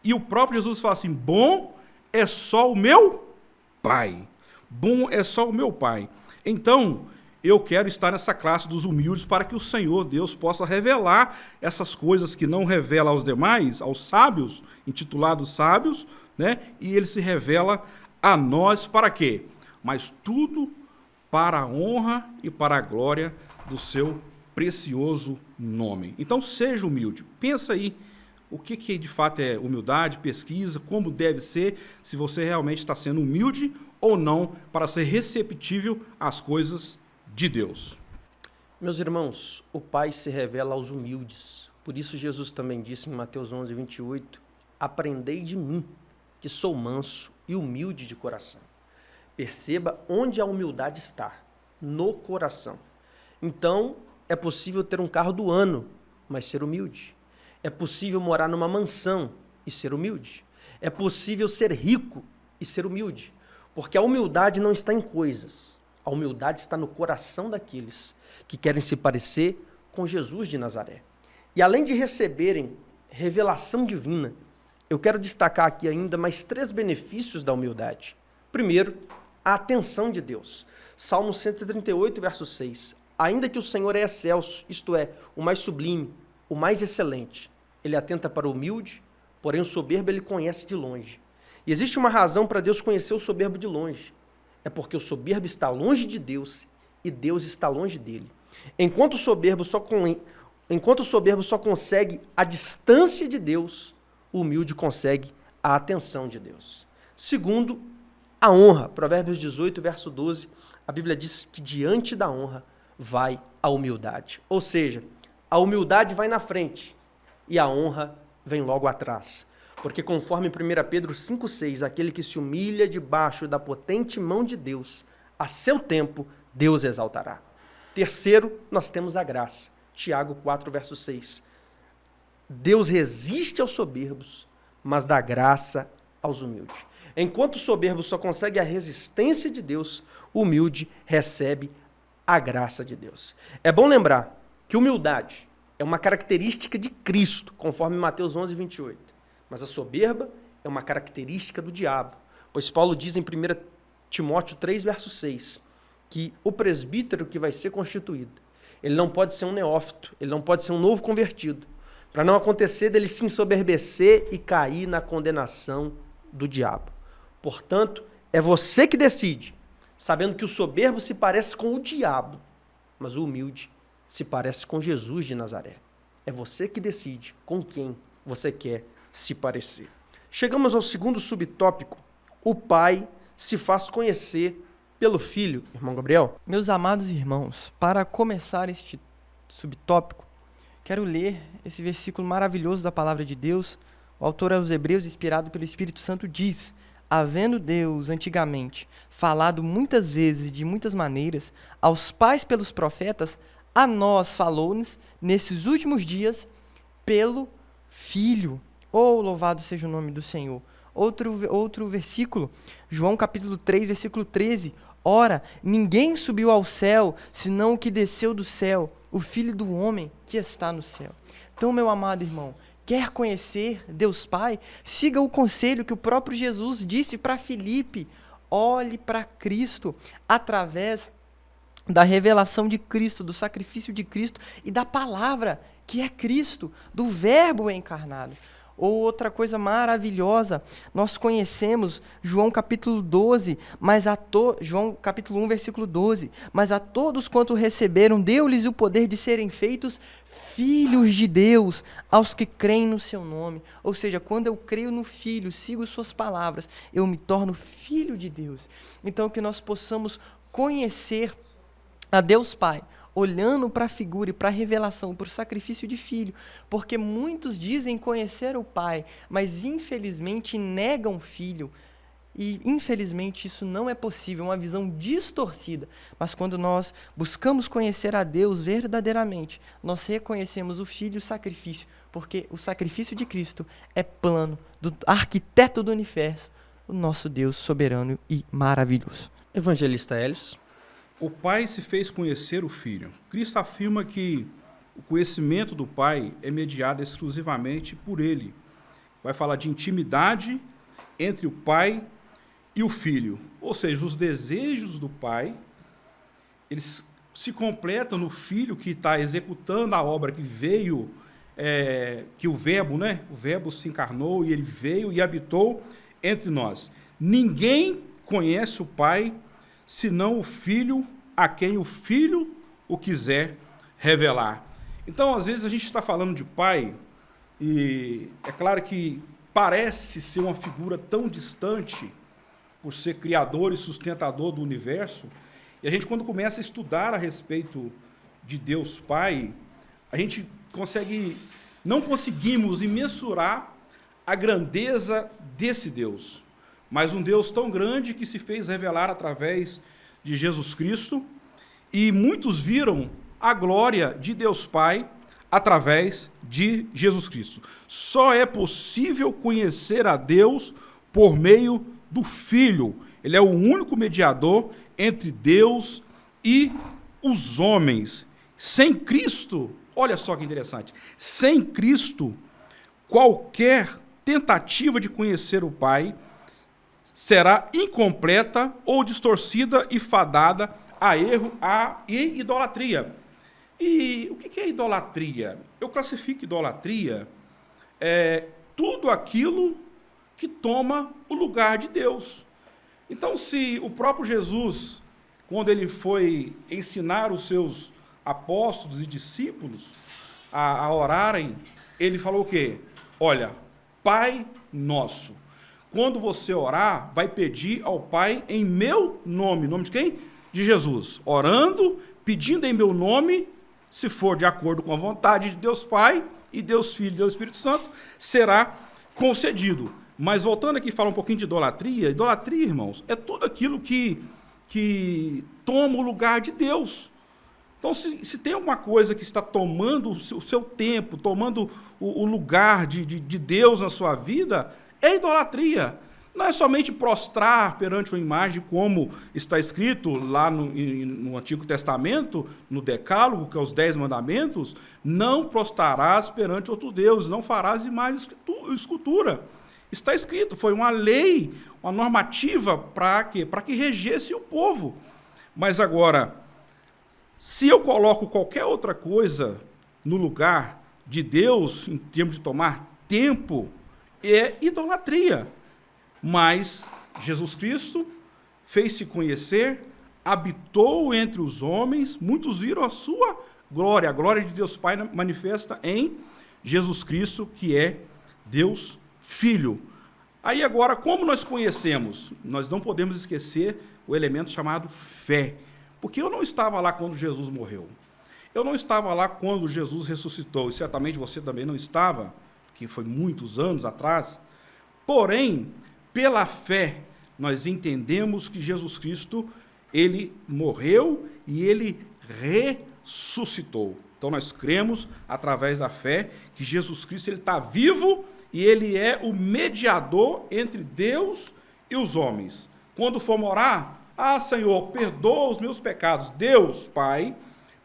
E o próprio Jesus fala assim: bom é só o meu Pai. Bom é só o meu Pai. Então, eu quero estar nessa classe dos humildes para que o Senhor, Deus, possa revelar essas coisas que não revela aos demais, aos sábios, intitulados sábios, né? E ele se revela a nós para quê? Mas tudo para a honra e para a glória do seu precioso nome. Então, seja humilde. Pensa aí o que de fato é humildade, pesquisa, como deve ser, se você realmente está sendo humilde ou não, para ser receptível às coisas de Deus. Meus irmãos, o Pai se revela aos humildes. Por isso Jesus também disse em Mateus 11, 28, aprendei de mim, que sou manso e humilde de coração. Perceba onde a humildade está, no coração. Então, é possível ter um carro do ano, mas ser humilde. É possível morar numa mansão e ser humilde. É possível ser rico e ser humilde. Porque a humildade não está em coisas. A humildade está no coração daqueles que querem se parecer com Jesus de Nazaré. E além de receberem revelação divina, eu quero destacar aqui ainda mais 3 benefícios da humildade. Primeiro, a atenção de Deus. Salmo 138, verso 6. Ainda que o Senhor é excelso, isto é, o mais sublime, o mais excelente, ele atenta para o humilde, porém o soberbo ele conhece de longe. E existe uma razão para Deus conhecer o soberbo de longe. É porque o soberbo está longe de Deus e Deus está longe dele. Enquanto o soberbo só consegue a distância de Deus, o humilde consegue a atenção de Deus. Segundo, a honra. Provérbios 18, verso 12, a Bíblia diz que diante da honra vai a humildade. Ou seja, a humildade vai na frente e a honra vem logo atrás. Porque conforme 1 Pedro 5,6, aquele que se humilha debaixo da potente mão de Deus, a seu tempo Deus exaltará. Terceiro, nós temos a graça. Tiago 4, verso 6. Deus resiste aos soberbos, mas dá graça aos humildes. Enquanto o soberbo só consegue a resistência de Deus, o humilde recebe a graça de Deus. É bom lembrar que humildade é uma característica de Cristo, conforme Mateus 11, 28. Mas a soberba é uma característica do diabo, pois Paulo diz em 1 Timóteo 3, verso 6, que o presbítero que vai ser constituído, ele não pode ser um neófito, ele não pode ser um novo convertido, para não acontecer dele se ensoberbecer e cair na condenação do diabo. Portanto, é você que decide, sabendo que o soberbo se parece com o diabo, mas o humilde se parece com Jesus de Nazaré. É você que decide com quem você quer se parecer. Chegamos ao segundo subtópico. O pai se faz conhecer pelo filho, irmão Gabriel. Meus amados irmãos, para começar este subtópico, quero ler esse versículo maravilhoso da palavra de Deus. O autor aos Hebreus, inspirado pelo Espírito Santo, diz: havendo Deus antigamente falado muitas vezes e de muitas maneiras aos pais pelos profetas, a nós falou-nos nesses últimos dias pelo Filho. Oh, louvado seja o nome do Senhor. Outro versículo, João capítulo 3, versículo 13. Ora, ninguém subiu ao céu, senão o que desceu do céu, o Filho do homem que está no céu. Então, meu amado irmão, quer conhecer Deus Pai? Siga o conselho que o próprio Jesus disse para Filipe. Olhe para Cristo através da revelação de Cristo, do sacrifício de Cristo e da palavra, que é Cristo, do Verbo encarnado. Ou outra coisa maravilhosa, nós conhecemos João capítulo 12, João capítulo 1, versículo 12, mas a todos quanto receberam, deu-lhes o poder de serem feitos filhos de Deus, aos que creem no seu nome. Ou seja, quando eu creio no Filho, sigo suas palavras, eu me torno filho de Deus. Então, que nós possamos conhecer a Deus Pai, olhando para a figura e para a revelação, para o sacrifício de filho, porque muitos dizem conhecer o Pai, mas infelizmente negam o Filho, e infelizmente isso não é possível, uma visão distorcida. Mas quando nós buscamos conhecer a Deus verdadeiramente, nós reconhecemos o Filho e o sacrifício, porque o sacrifício de Cristo é plano do arquiteto do universo, o nosso Deus soberano e maravilhoso. Evangelista Hélios. O Pai se fez conhecer o Filho. Cristo afirma que o conhecimento do Pai é mediado exclusivamente por Ele. Vai falar de intimidade entre o Pai e o Filho. Ou seja, os desejos do Pai, eles se completam no Filho que está executando a obra que veio, que o Verbo, né? O Verbo se encarnou e Ele veio e habitou entre nós. Ninguém conhece o Pai senão o Filho, a quem o Filho o quiser revelar. Então, às vezes, a gente está falando de Pai, e é claro que parece ser uma figura tão distante, por ser criador e sustentador do universo, e a gente, quando começa a estudar a respeito de Deus Pai, a gente não conseguimos mensurar a grandeza desse Deus. Mas um Deus tão grande que se fez revelar através de Jesus Cristo, e muitos viram a glória de Deus Pai através de Jesus Cristo. Só é possível conhecer a Deus por meio do Filho. Ele é o único mediador entre Deus e os homens. Sem Cristo, olha só que interessante, sem Cristo, qualquer tentativa de conhecer o Pai será incompleta ou distorcida e fadada a erro e idolatria. E o que é idolatria? Eu classifico idolatria tudo aquilo que toma o lugar de Deus. Então, se o próprio Jesus, quando ele foi ensinar os seus apóstolos e discípulos a orarem, ele falou o quê? Olha, Pai Nosso. Quando você orar, vai pedir ao Pai em meu nome. Nome de quem? De Jesus. Orando, pedindo em meu nome, se for de acordo com a vontade de Deus Pai e Deus Filho e Deus Espírito Santo, será concedido. Mas voltando aqui a falar um pouquinho de idolatria, idolatria, irmãos, é tudo aquilo que toma o lugar de Deus. Então, se tem alguma coisa que está tomando o seu tempo, tomando o lugar de Deus na sua vida, é idolatria. Não é somente prostrar perante uma imagem, como está escrito lá no Antigo Testamento, no Decálogo, que é os 10 mandamentos, não prostrarás perante outro Deus, não farás imagem escultura. Está escrito, foi uma lei, uma normativa para quê? Para que regesse o povo. Mas agora, se eu coloco qualquer outra coisa no lugar de Deus, em termos de tomar tempo, é idolatria. Mas Jesus Cristo fez-se conhecer, habitou entre os homens, muitos viram a sua glória. A glória de Deus Pai manifesta em Jesus Cristo, que é Deus Filho. Aí agora, como nós conhecemos? Nós não podemos esquecer o elemento chamado fé. Porque eu não estava lá quando Jesus morreu. Eu não estava lá quando Jesus ressuscitou. E certamente você também não estava, que foi muitos anos atrás. Porém, pela fé, nós entendemos que Jesus Cristo, ele morreu e ele ressuscitou. Então nós cremos, através da fé, que Jesus Cristo ele está vivo e ele é o mediador entre Deus e os homens. Quando for orar, Senhor, perdoa os meus pecados. Deus, Pai,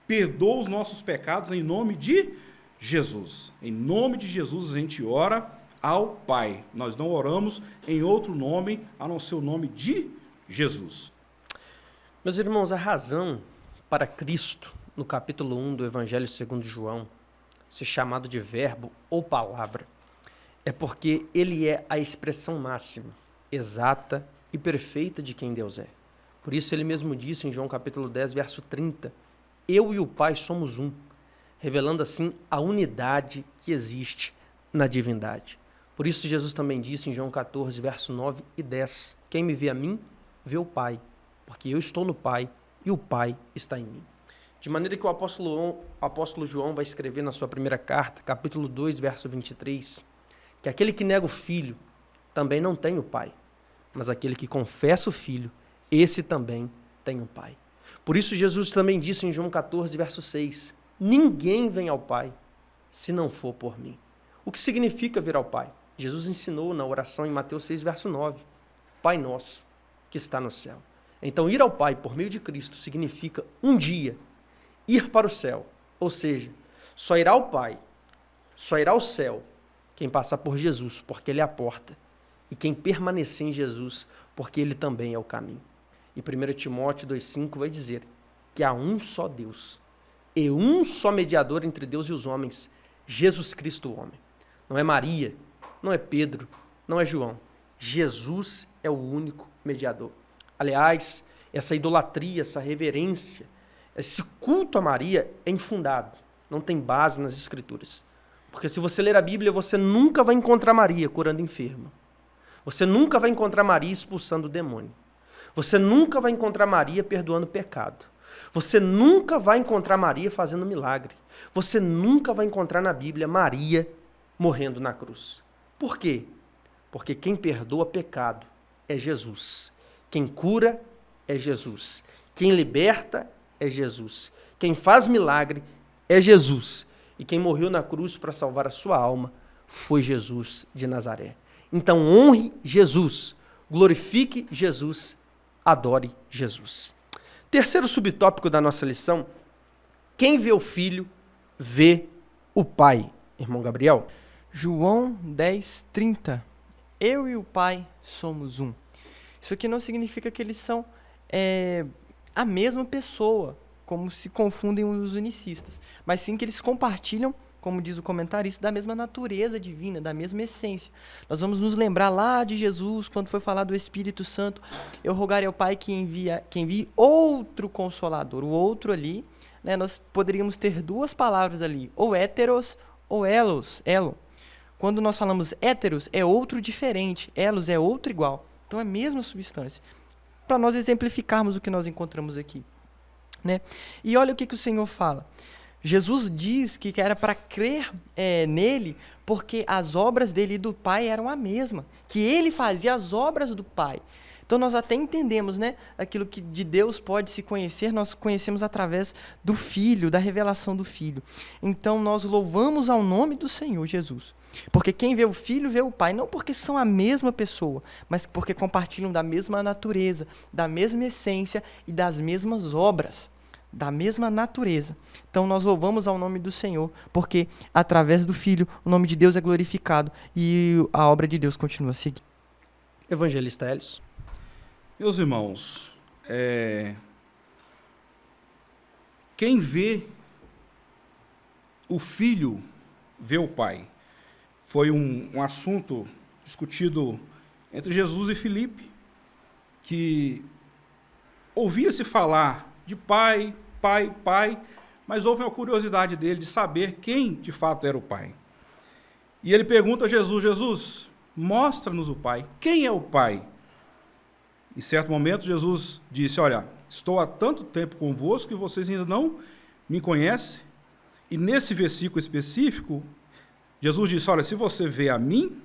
perdoa os nossos pecados em nome de Jesus. Em nome de Jesus a gente ora ao Pai. Nós não oramos em outro nome, a não ser o nome de Jesus. Meus irmãos, a razão para Cristo, no capítulo 1 do Evangelho segundo João, ser chamado de verbo ou palavra, é porque ele é a expressão máxima, exata e perfeita de quem Deus é. Por isso ele mesmo disse em João capítulo 10, verso 30, eu e o Pai somos um, revelando assim a unidade que existe na divindade. Por isso Jesus também disse em João 14, verso 9 e 10, quem me vê a mim, vê o Pai, porque eu estou no Pai e o Pai está em mim. De maneira que o apóstolo João vai escrever na sua primeira carta, capítulo 2, verso 23, que aquele que nega o Filho também não tem o Pai, mas aquele que confessa o Filho, esse também tem o Pai. Por isso Jesus também disse em João 14, verso 6, ninguém vem ao Pai se não for por mim. O que significa vir ao Pai? Jesus ensinou na oração em Mateus 6, verso 9, Pai nosso que está no céu. Então ir ao Pai por meio de Cristo significa um dia ir para o céu, ou seja, só irá ao Pai, só irá ao céu quem passar por Jesus, porque ele é a porta, e quem permanecer em Jesus, porque ele também é o caminho. E 1 Timóteo 2,5 vai dizer que há um só Deus e um só mediador entre Deus e os homens, Jesus Cristo o homem. Não é Maria, não é Pedro, não é João. Jesus é o único mediador. Aliás, essa idolatria, essa reverência, esse culto a Maria é infundado, não tem base nas Escrituras. Porque se você ler a Bíblia, você nunca vai encontrar Maria curando enfermo. Você nunca vai encontrar Maria expulsando o demônio. Você nunca vai encontrar Maria perdoando pecado. Você nunca vai encontrar Maria fazendo milagre. Você nunca vai encontrar na Bíblia Maria morrendo na cruz. Por quê? Porque quem perdoa pecado é Jesus. Quem cura é Jesus. Quem liberta é Jesus. Quem faz milagre é Jesus. E quem morreu na cruz para salvar a sua alma foi Jesus de Nazaré. Então honre Jesus, glorifique Jesus, adore Jesus. Terceiro subtópico da nossa lição, quem vê o Filho, vê o Pai. Irmão Gabriel? João 10:30. Eu e o Pai somos um. Isso aqui não significa que eles são a mesma pessoa, como se confundem os unicistas, mas sim que eles compartilham como diz o comentarista, da mesma natureza divina, da mesma essência. Nós vamos nos lembrar lá de Jesus, quando foi falar do Espírito Santo, eu rogarei ao Pai que envie outro Consolador. O outro ali, né, nós poderíamos ter duas palavras ali, ou héteros ou elos, elo. Quando nós falamos héteros, é outro diferente, elos é outro igual. Então é a mesma substância. Para nós exemplificarmos o que nós encontramos aqui, né? E olha o que o Senhor fala. Jesus diz que era para crer nele, porque as obras dele e do Pai eram a mesma, que ele fazia as obras do Pai. Então nós até entendemos, né, aquilo que de Deus pode se conhecer, nós conhecemos através do Filho, da revelação do Filho. Então nós louvamos ao nome do Senhor Jesus. Porque quem vê o Filho vê o Pai, não porque são a mesma pessoa, mas porque compartilham da mesma natureza, da mesma essência e das mesmas obras, da mesma natureza. Então nós louvamos ao nome do Senhor, porque através do Filho o nome de Deus é glorificado e a obra de Deus continua a seguir. Evangelista Helios. Meus irmãos, quem vê o Filho vê o Pai. Foi um assunto discutido entre Jesus e Filipe, que ouvia-se falar de Pai, Pai, Pai, mas houve uma curiosidade dele de saber quem de fato era o Pai. E ele pergunta a Jesus: Jesus, mostra-nos o Pai. Quem é o Pai? Em certo momento, Jesus disse: olha, estou há tanto tempo convosco que vocês ainda não me conhecem. E nesse versículo específico, Jesus disse: olha, se você vê a mim,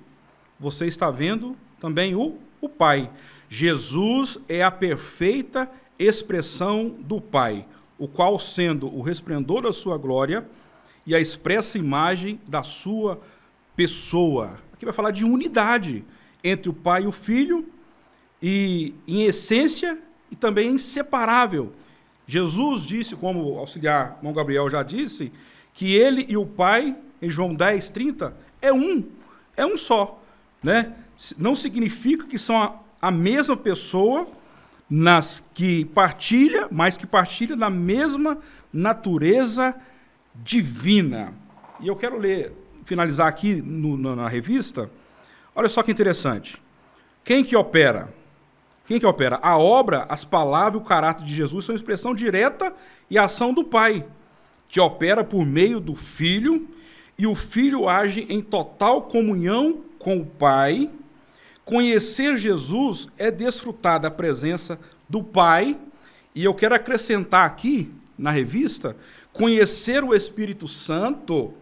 você está vendo também o Pai. Jesus é a perfeita expressão do Pai, o qual, sendo o resplendor da sua glória e a expressa imagem da sua pessoa. Aqui vai falar de unidade entre o Pai e o Filho, e em essência e também inseparável. Jesus disse, como o auxiliar irmão Gabriel já disse, que ele e o Pai, em João 10:30, é um só, né? Não significa que são a mesma pessoa, mas que partilha da mesma natureza divina. E eu quero finalizar aqui na revista. Olha só que interessante. Quem que opera? A obra, as palavras e o caráter de Jesus são expressão direta e ação do Pai, que opera por meio do Filho, e o Filho age em total comunhão com o Pai. Conhecer Jesus é desfrutar da presença do Pai, e eu quero acrescentar aqui, na revista, conhecer o Espírito Santo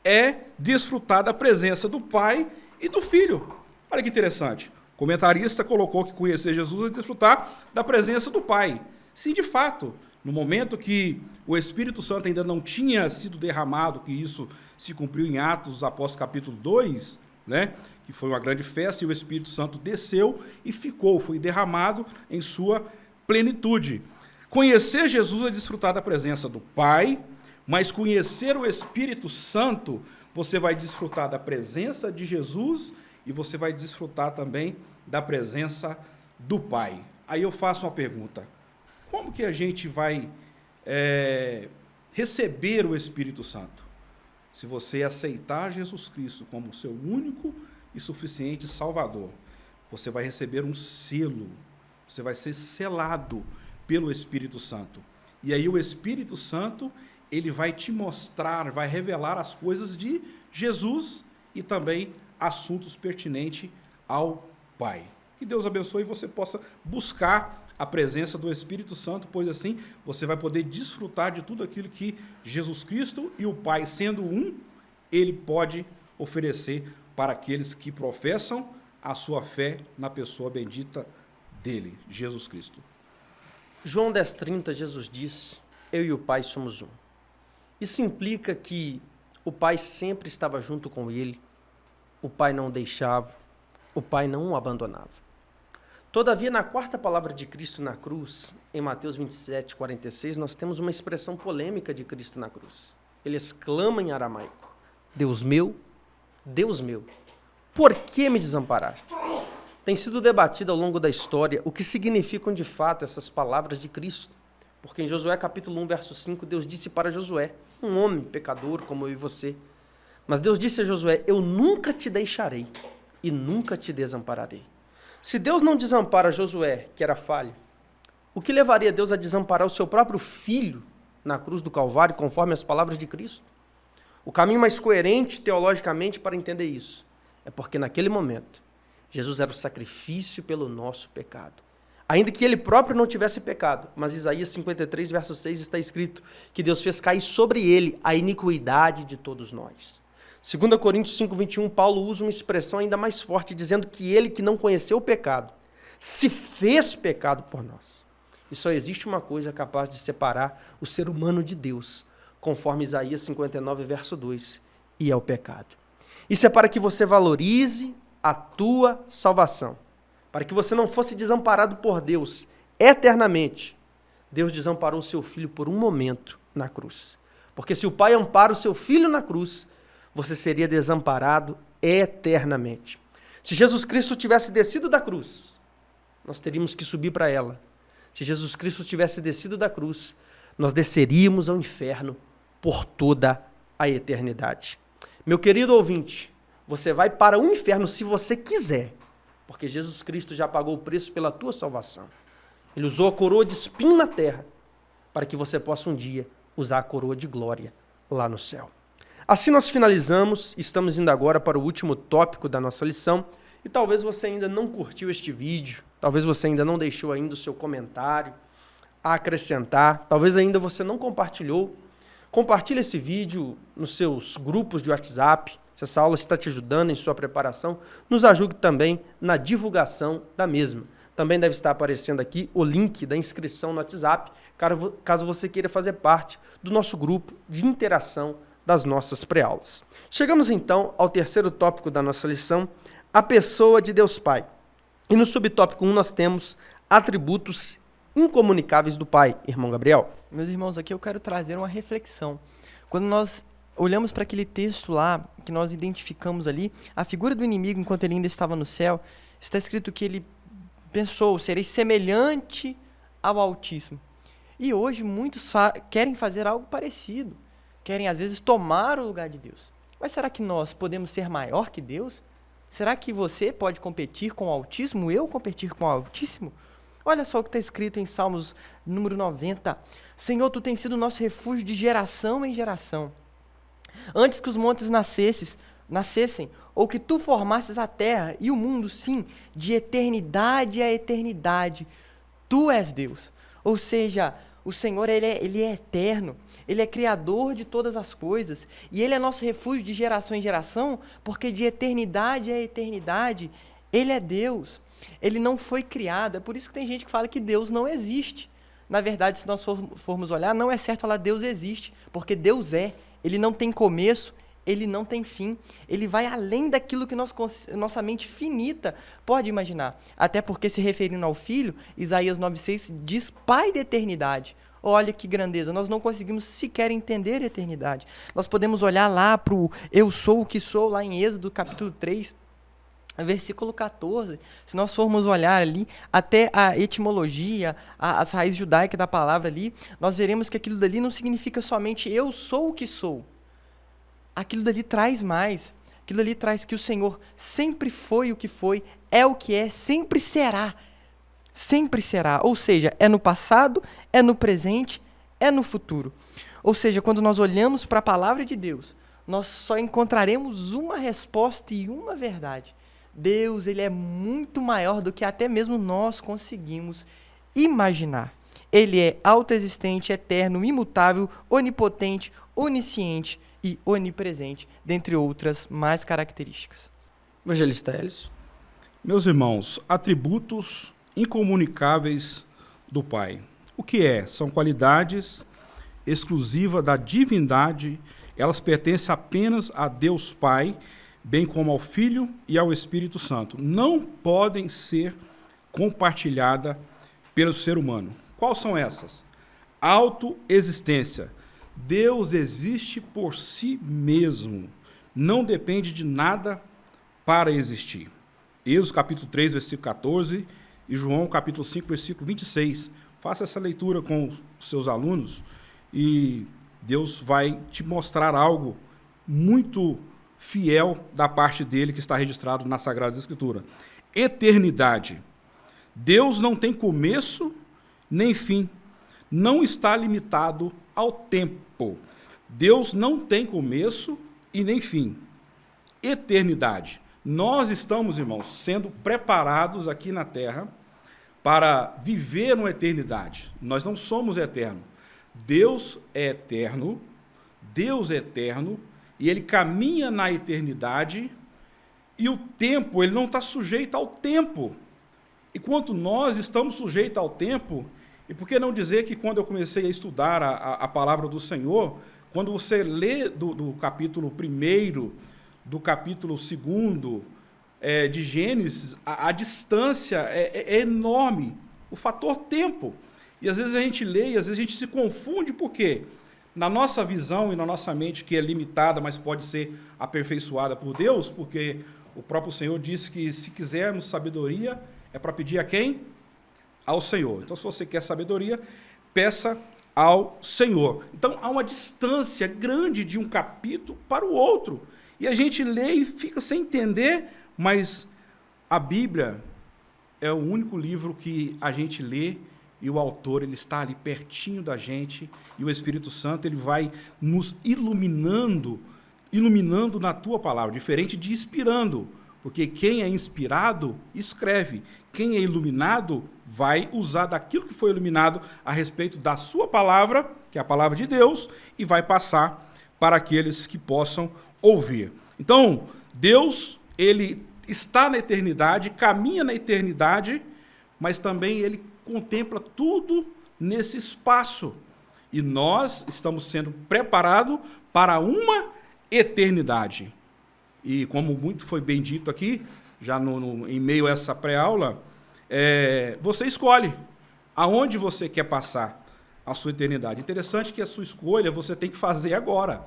é desfrutar da presença do Pai e do Filho. Olha que interessante. O comentarista colocou que conhecer Jesus é desfrutar da presença do Pai. Sim, de fato, no momento que o Espírito Santo ainda não tinha sido derramado, que isso se cumpriu em Atos dos Apóstolos capítulo 2, né, que foi uma grande festa, e o Espírito Santo desceu e foi derramado em sua plenitude. Conhecer Jesus é desfrutar da presença do Pai, mas conhecer o Espírito Santo, você vai desfrutar da presença de Jesus e você vai desfrutar também da presença do Pai. Aí eu faço uma pergunta: como que a gente vai receber o Espírito Santo? Se você aceitar Jesus Cristo como seu único e suficiente Salvador, você vai receber um selo, você vai ser selado pelo Espírito Santo. E aí o Espírito Santo, ele vai te mostrar, vai revelar as coisas de Jesus e também assuntos pertinentes ao Pai. Que Deus abençoe e você possa buscar a presença do Espírito Santo, pois assim você vai poder desfrutar de tudo aquilo que Jesus Cristo e o Pai, sendo um, ele pode oferecer para aqueles que professam a sua fé na pessoa bendita dele, Jesus Cristo. João 10:30, Jesus diz: eu e o Pai somos um. Isso implica que o Pai sempre estava junto com ele, o Pai não o deixava, o Pai não o abandonava. Todavia, na quarta palavra de Cristo na cruz, em Mateus 27:46, nós temos uma expressão polêmica de Cristo na cruz. Ele exclama em aramaico: Deus meu, por que me desamparaste? Tem sido debatido ao longo da história o que significam de fato essas palavras de Cristo. Porque em Josué capítulo 1, verso 5, Deus disse para Josué, um homem pecador como eu e você, mas Deus disse a Josué, eu nunca te deixarei e nunca te desampararei. Se Deus não desampara Josué, que era falho, o que levaria Deus a desamparar o seu próprio filho na cruz do Calvário, conforme as palavras de Cristo? O caminho mais coerente teologicamente para entender isso é porque naquele momento Jesus era o sacrifício pelo nosso pecado. Ainda que ele próprio não tivesse pecado, mas Isaías 53, verso 6 está escrito que Deus fez cair sobre ele a iniquidade de todos nós. 2 Coríntios 5, 21, Paulo usa uma expressão ainda mais forte, dizendo que ele que não conheceu o pecado, se fez pecado por nós. E só existe uma coisa capaz de separar o ser humano de Deus, conforme Isaías 59, verso 2, e é o pecado. Isso é para que você valorize a tua salvação, para que você não fosse desamparado por Deus eternamente. Deus desamparou o seu filho por um momento na cruz. Porque se o Pai ampara o seu filho na cruz, você seria desamparado eternamente. Se Jesus Cristo tivesse descido da cruz, nós teríamos que subir para ela. Se Jesus Cristo tivesse descido da cruz, nós desceríamos ao inferno por toda a eternidade. Meu querido ouvinte, você vai para o inferno se você quiser, porque Jesus Cristo já pagou o preço pela tua salvação. Ele usou a coroa de espinho na terra para que você possa um dia usar a coroa de glória lá no céu. Assim nós finalizamos, estamos indo agora para o último tópico da nossa lição, e talvez você ainda não curtiu este vídeo, talvez você ainda não deixou ainda o seu comentário a acrescentar, talvez ainda você não compartilhou. Compartilhe esse vídeo nos seus grupos de WhatsApp. Se essa aula está te ajudando em sua preparação, nos ajude também na divulgação da mesma. Também deve estar aparecendo aqui o link da inscrição no WhatsApp, caso você queira fazer parte do nosso grupo de interação das nossas pré-aulas. Chegamos então ao terceiro tópico da nossa lição, a pessoa de Deus Pai. E no subtópico 1 nós temos atributos incomunicáveis do Pai, irmão Gabriel. Meus irmãos, aqui eu quero trazer uma reflexão. Quando nós olhamos para aquele texto lá, que nós identificamos ali, a figura do inimigo enquanto ele ainda estava no céu, está escrito que ele pensou, serei semelhante ao Altíssimo. E hoje muitos querem fazer algo parecido, querem às vezes tomar o lugar de Deus. Mas será que nós podemos ser maior que Deus? Será que você pode competir com o Altíssimo? Eu competir com o Altíssimo? Olha só o que está escrito em Salmos número 90. Senhor, tu tens sido nosso refúgio de geração em geração. Antes que os montes nascessem, ou que tu formasses a terra e o mundo, sim, de eternidade a eternidade, tu és Deus. Ou seja, o Senhor, ele é eterno, ele é criador de todas as coisas, e ele é nosso refúgio de geração em geração, porque de eternidade a eternidade, ele é Deus. Ele não foi criado, é por isso que tem gente que fala que Deus não existe. Na verdade, se nós formos olhar, não é certo falar Deus existe, porque Deus é, ele não tem começo, ele não tem fim, ele vai além daquilo que nossa mente finita pode imaginar. Até porque, se referindo ao Filho, Isaías 9,6 diz Pai da eternidade. Olha que grandeza, nós não conseguimos sequer entender a eternidade. Nós podemos olhar lá para o eu sou o que sou, lá em Êxodo capítulo 3, versículo 14, se nós formos olhar ali, até a etimologia, as raízes judaicas da palavra ali, nós veremos que aquilo dali não significa somente eu sou o que sou. Aquilo dali traz mais. Aquilo dali traz que o Senhor sempre foi o que foi, é o que é, sempre será. Sempre será. Ou seja, é no passado, é no presente, é no futuro. Ou seja, quando nós olhamos para a palavra de Deus, nós só encontraremos uma resposta e uma verdade. Deus, ele é muito maior do que até mesmo nós conseguimos imaginar. Ele é autoexistente, eterno, imutável, onipotente, onisciente e onipresente, dentre outras mais características. Evangelista Hélio. Meus irmãos, atributos incomunicáveis do Pai. O que é? São qualidades exclusivas da divindade, elas pertencem apenas a Deus Pai, bem como ao Filho e ao Espírito Santo. Não podem ser compartilhadas pelo ser humano. Quais são essas? Autoexistência. Deus existe por si mesmo. Não depende de nada para existir. Êxodo capítulo 3, versículo 14 e João capítulo 5, versículo 26 Faça essa leitura com os seus alunos e Deus vai te mostrar algo muito fiel da parte dele que está registrado na Sagrada Escritura. Eternidade. Deus não tem começo nem fim. Não está limitado ao tempo. Deus não tem começo e nem fim. Eternidade. Nós estamos, irmãos, sendo preparados aqui na Terra para viver uma eternidade. Nós não somos eternos. Deus é eterno, e Ele caminha na eternidade, e o tempo, Ele não está sujeito ao tempo. E quanto nós estamos sujeitos ao tempo, e por que não dizer que quando eu comecei a estudar a palavra do Senhor, quando você lê do capítulo 1, do capítulo 2 de Gênesis, a distância é enorme, o fator tempo. E às vezes a gente lê e às vezes a gente se confunde, por quê? Na nossa visão e na nossa mente, que é limitada, mas pode ser aperfeiçoada por Deus, porque o próprio Senhor disse que se quisermos sabedoria, é para pedir a quem? Ao Senhor. Então, se você quer sabedoria, peça ao Senhor. Então, há uma distância grande de um capítulo para o outro. E a gente lê e fica sem entender, mas a Bíblia é o único livro que a gente lê e o autor ele está ali pertinho da gente, e o Espírito Santo ele vai nos iluminando na tua palavra, diferente de inspirando, porque quem é inspirado escreve, quem é iluminado vai usar daquilo que foi iluminado a respeito da sua palavra, que é a palavra de Deus, e vai passar para aqueles que possam ouvir. Então, Deus, ele está na eternidade, caminha na eternidade, mas também ele contempla tudo nesse espaço. E nós estamos sendo preparados para uma eternidade. E como muito foi bem dito aqui, já em meio a essa pré-aula, você escolhe aonde você quer passar a sua eternidade. Interessante que a sua escolha você tem que fazer agora,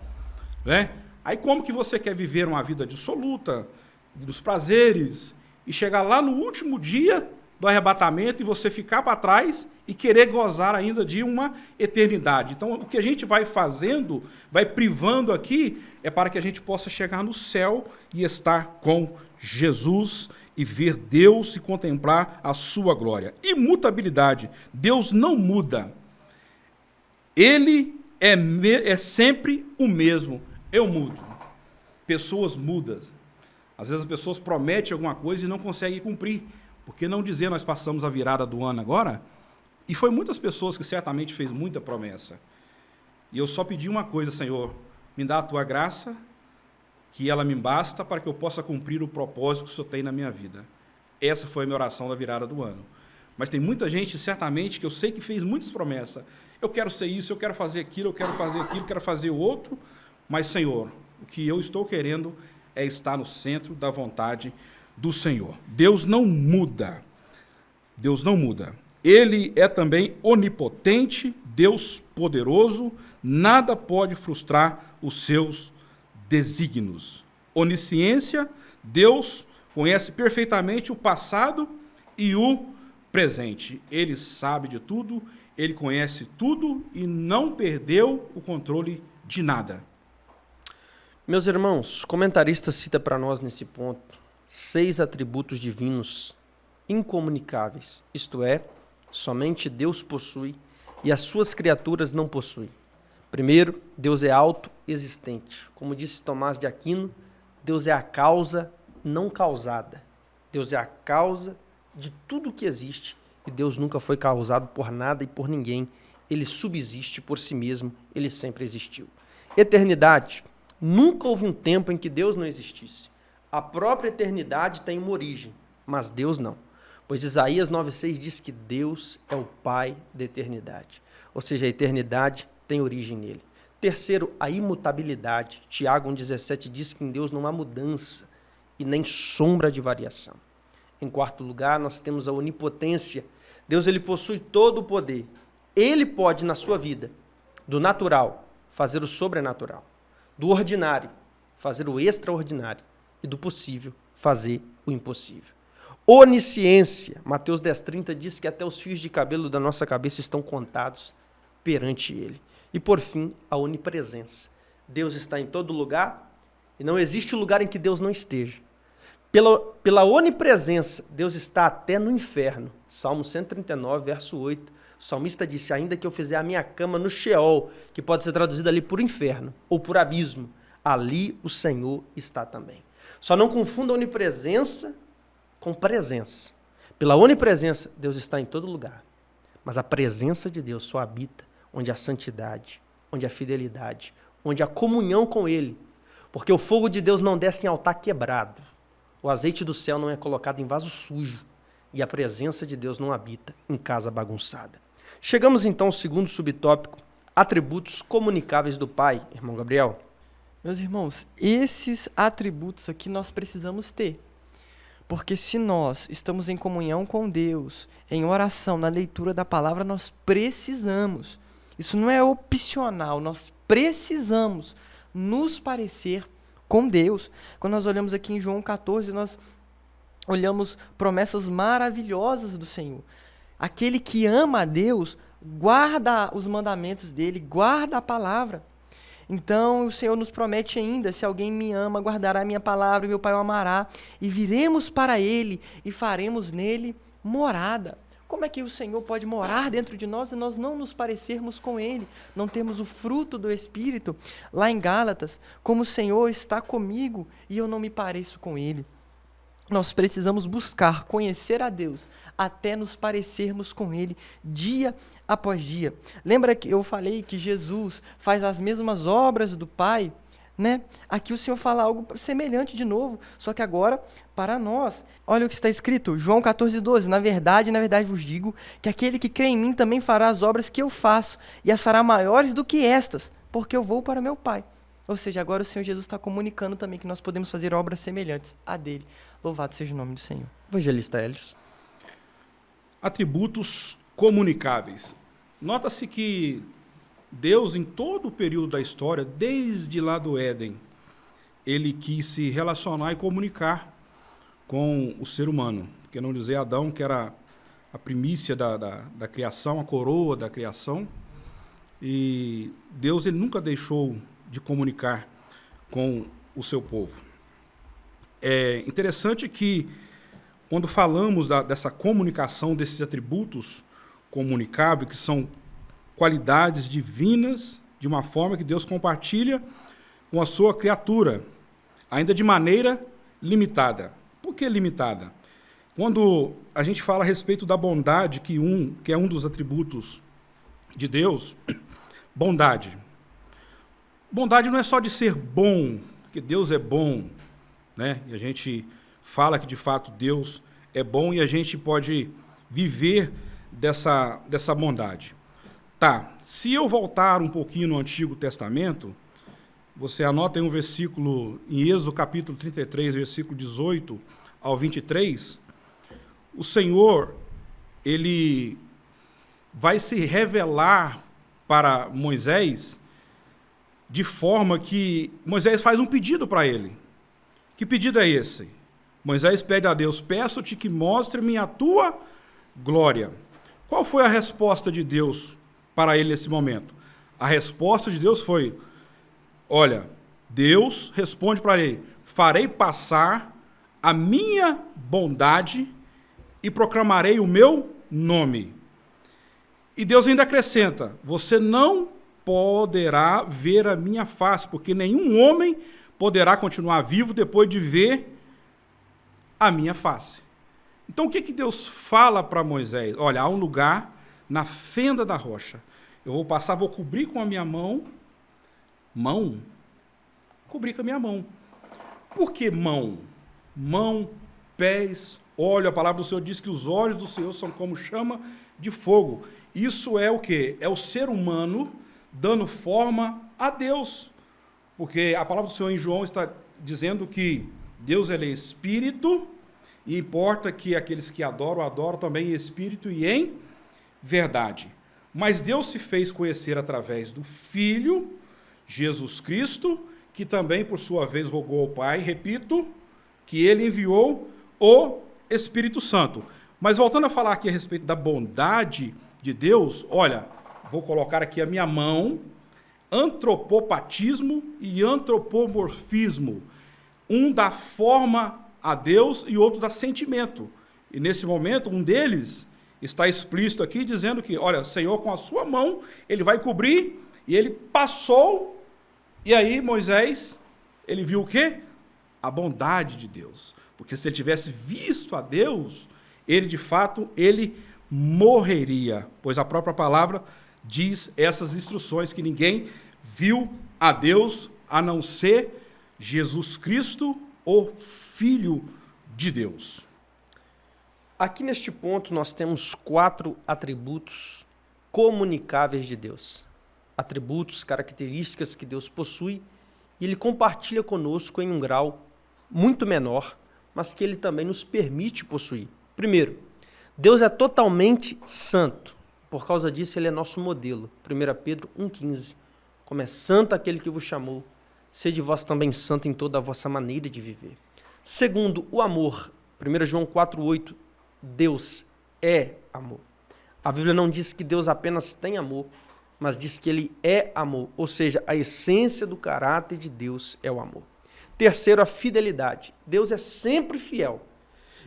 né? Aí como que você quer viver uma vida dissoluta, dos prazeres, e chegar lá no último dia do arrebatamento e você ficar para trás e querer gozar ainda de uma eternidade. Então, o que a gente vai fazendo, vai privando aqui, é para que a gente possa chegar no céu e estar com Jesus e ver Deus e contemplar a sua glória. Imutabilidade. Deus não muda. Ele é sempre o mesmo. Eu mudo. Pessoas mudam. Às vezes as pessoas prometem alguma coisa e não conseguem cumprir. Por que não dizer, nós passamos a virada do ano agora, e foi muitas pessoas que certamente fez muita promessa. E eu só pedi uma coisa, Senhor, me dá a tua graça, que ela me basta para que eu possa cumprir o propósito que o Senhor tem na minha vida. Essa foi a minha oração da virada do ano. Mas tem muita gente, certamente, que eu sei que fez muitas promessas. Eu quero ser isso, eu quero fazer aquilo, eu quero fazer aquilo, eu quero fazer o outro. Mas, Senhor, o que eu estou querendo é estar no centro da vontade do Senhor. Deus não muda. Deus não muda. Ele é também onipotente, Deus poderoso, nada pode frustrar os seus desígnios. Onisciência, Deus conhece perfeitamente o passado e o presente. Ele sabe de tudo, ele conhece tudo e não perdeu o controle de nada. Meus irmãos, o comentarista cita para nós nesse ponto 6 atributos divinos incomunicáveis, isto é, somente Deus possui e as suas criaturas não possuem. Primeiro, Deus é autoexistente. Como disse Tomás de Aquino, Deus é a causa não causada. Deus é a causa de tudo que existe e Deus nunca foi causado por nada e por ninguém. Ele subsiste por si mesmo, ele sempre existiu. Eternidade. Nunca houve um tempo em que Deus não existisse. A própria eternidade tem uma origem, mas Deus não. Pois Isaías 9,6 diz que Deus é o Pai da eternidade. Ou seja, a eternidade tem origem nele. Terceiro, a imutabilidade. Tiago 1,17 diz que em Deus não há mudança e nem sombra de variação. Em quarto lugar, nós temos a onipotência. Deus ele possui todo o poder. Ele pode, na sua vida, do natural, fazer o sobrenatural. Do ordinário, fazer o extraordinário. E do possível, fazer o impossível. Onisciência. Mateus 10:30 diz que até os fios de cabelo da nossa cabeça estão contados perante ele. E por fim, a onipresença. Deus está em todo lugar e não existe lugar em que Deus não esteja. Pela onipresença, Deus está até no inferno. Salmo 139, verso 8. O salmista disse, ainda que eu fizer a minha cama no Sheol, que pode ser traduzido ali por inferno ou por abismo, ali o Senhor está também. Só não confunda a onipresença com presença. Pela onipresença, Deus está em todo lugar. Mas a presença de Deus só habita onde há santidade, onde há fidelidade, onde há comunhão com Ele. Porque o fogo de Deus não desce em altar quebrado. O azeite do céu não é colocado em vaso sujo. E a presença de Deus não habita em casa bagunçada. Chegamos então ao segundo subtópico, atributos comunicáveis do Pai, irmão Gabriel. Meus irmãos, esses atributos aqui nós precisamos ter. Porque se nós estamos em comunhão com Deus, em oração, na leitura da palavra, nós precisamos. Isso não é opcional, nós precisamos nos parecer com Deus. Quando nós olhamos aqui em João 14, nós olhamos promessas maravilhosas do Senhor. Aquele que ama a Deus, guarda os mandamentos dele, guarda a palavra. Então o Senhor nos promete ainda, se alguém me ama, guardará a minha palavra, e meu Pai o amará, e viremos para ele e faremos nele morada. Como é que o Senhor pode morar dentro de nós e nós não nos parecermos com ele, não termos o fruto do Espírito? Lá em Gálatas, como o Senhor está comigo e eu não me pareço com ele. Nós precisamos buscar conhecer a Deus até nos parecermos com Ele dia após dia. Lembra que eu falei que Jesus faz as mesmas obras do Pai? Né? Aqui o Senhor fala algo semelhante de novo, só que agora para nós. Olha o que está escrito, João 14:12. Na verdade vos digo que aquele que crê em mim também fará as obras que eu faço, e as fará maiores do que estas, porque eu vou para meu Pai. Ou seja, agora o Senhor Jesus está comunicando também que nós podemos fazer obras semelhantes a dele. Louvado seja o nome do Senhor. Evangelista Elis. Atributos comunicáveis. Nota-se que Deus, em todo o período da história, desde lá do Éden, ele quis se relacionar e comunicar com o ser humano. Porque não dizer Adão, que era a primícia da criação, a coroa da criação. E Deus ele nunca deixou de comunicar com o seu povo. É interessante que, quando falamos dessa comunicação, desses atributos comunicáveis, que são qualidades divinas, de uma forma que Deus compartilha com a sua criatura, ainda de maneira limitada. Por que limitada? Quando a gente fala a respeito da bondade, que é um dos atributos de Deus, bondade. Bondade não é só de ser bom, porque Deus é bom, né? E a gente fala que, de fato, Deus é bom e a gente pode viver dessa bondade. Tá, se eu voltar um pouquinho no Antigo Testamento, você anota aí um versículo em Êxodo capítulo 33, versículo 18 ao 23, o Senhor, ele vai se revelar para Moisés de forma que Moisés faz um pedido para ele. Que pedido é esse? Moisés pede a Deus, peço-te que mostre-me a tua glória. Qual foi a resposta de Deus para ele nesse momento? A resposta de Deus foi, olha, Deus responde para ele, farei passar a minha bondade e proclamarei o meu nome. E Deus ainda acrescenta, você não poderá ver a minha face, porque nenhum homem poderá continuar vivo depois de ver a minha face. Então o que Deus fala para Moisés? Olha, há um lugar na fenda da rocha. Eu vou passar, vou cobrir com a minha mão. Cobrir com a minha mão. Por que mão? Mão, pés, olho. A palavra do Senhor diz que os olhos do Senhor são como chama de fogo. Isso é o quê? É o ser humano dando forma a Deus. Porque a palavra do Senhor em João está dizendo que Deus ele é espírito e importa que aqueles que adoram também em espírito e em verdade. Mas Deus se fez conhecer através do Filho, Jesus Cristo, que também, por sua vez, rogou ao Pai, repito, que ele enviou o Espírito Santo. Mas voltando a falar aqui a respeito da bondade de Deus, olha, vou colocar aqui a minha mão, antropopatismo e antropomorfismo. Um dá forma a Deus e outro dá sentimento. E nesse momento, um deles está explícito aqui, dizendo que, olha, Senhor, com a sua mão, ele vai cobrir, e ele passou, e aí Moisés, ele viu o quê? A bondade de Deus. Porque se ele tivesse visto a Deus, ele, de fato, ele morreria. Pois a própria palavra diz essas instruções, que ninguém viu a Deus, a não ser Jesus Cristo, o Filho de Deus. Aqui neste ponto nós temos 4 atributos comunicáveis de Deus. Atributos, características que Deus possui e Ele compartilha conosco em um grau muito menor, mas que Ele também nos permite possuir. Primeiro, Deus é totalmente santo. Por causa disso, Ele é nosso modelo. 1 Pedro 1,15. Como é santo aquele que vos chamou, sede vós também santo em toda a vossa maneira de viver. Segundo, o amor. 1 João 4,8. Deus é amor. A Bíblia não diz que Deus apenas tem amor, mas diz que Ele é amor. Ou seja, a essência do caráter de Deus é o amor. Terceiro, a fidelidade. Deus é sempre fiel.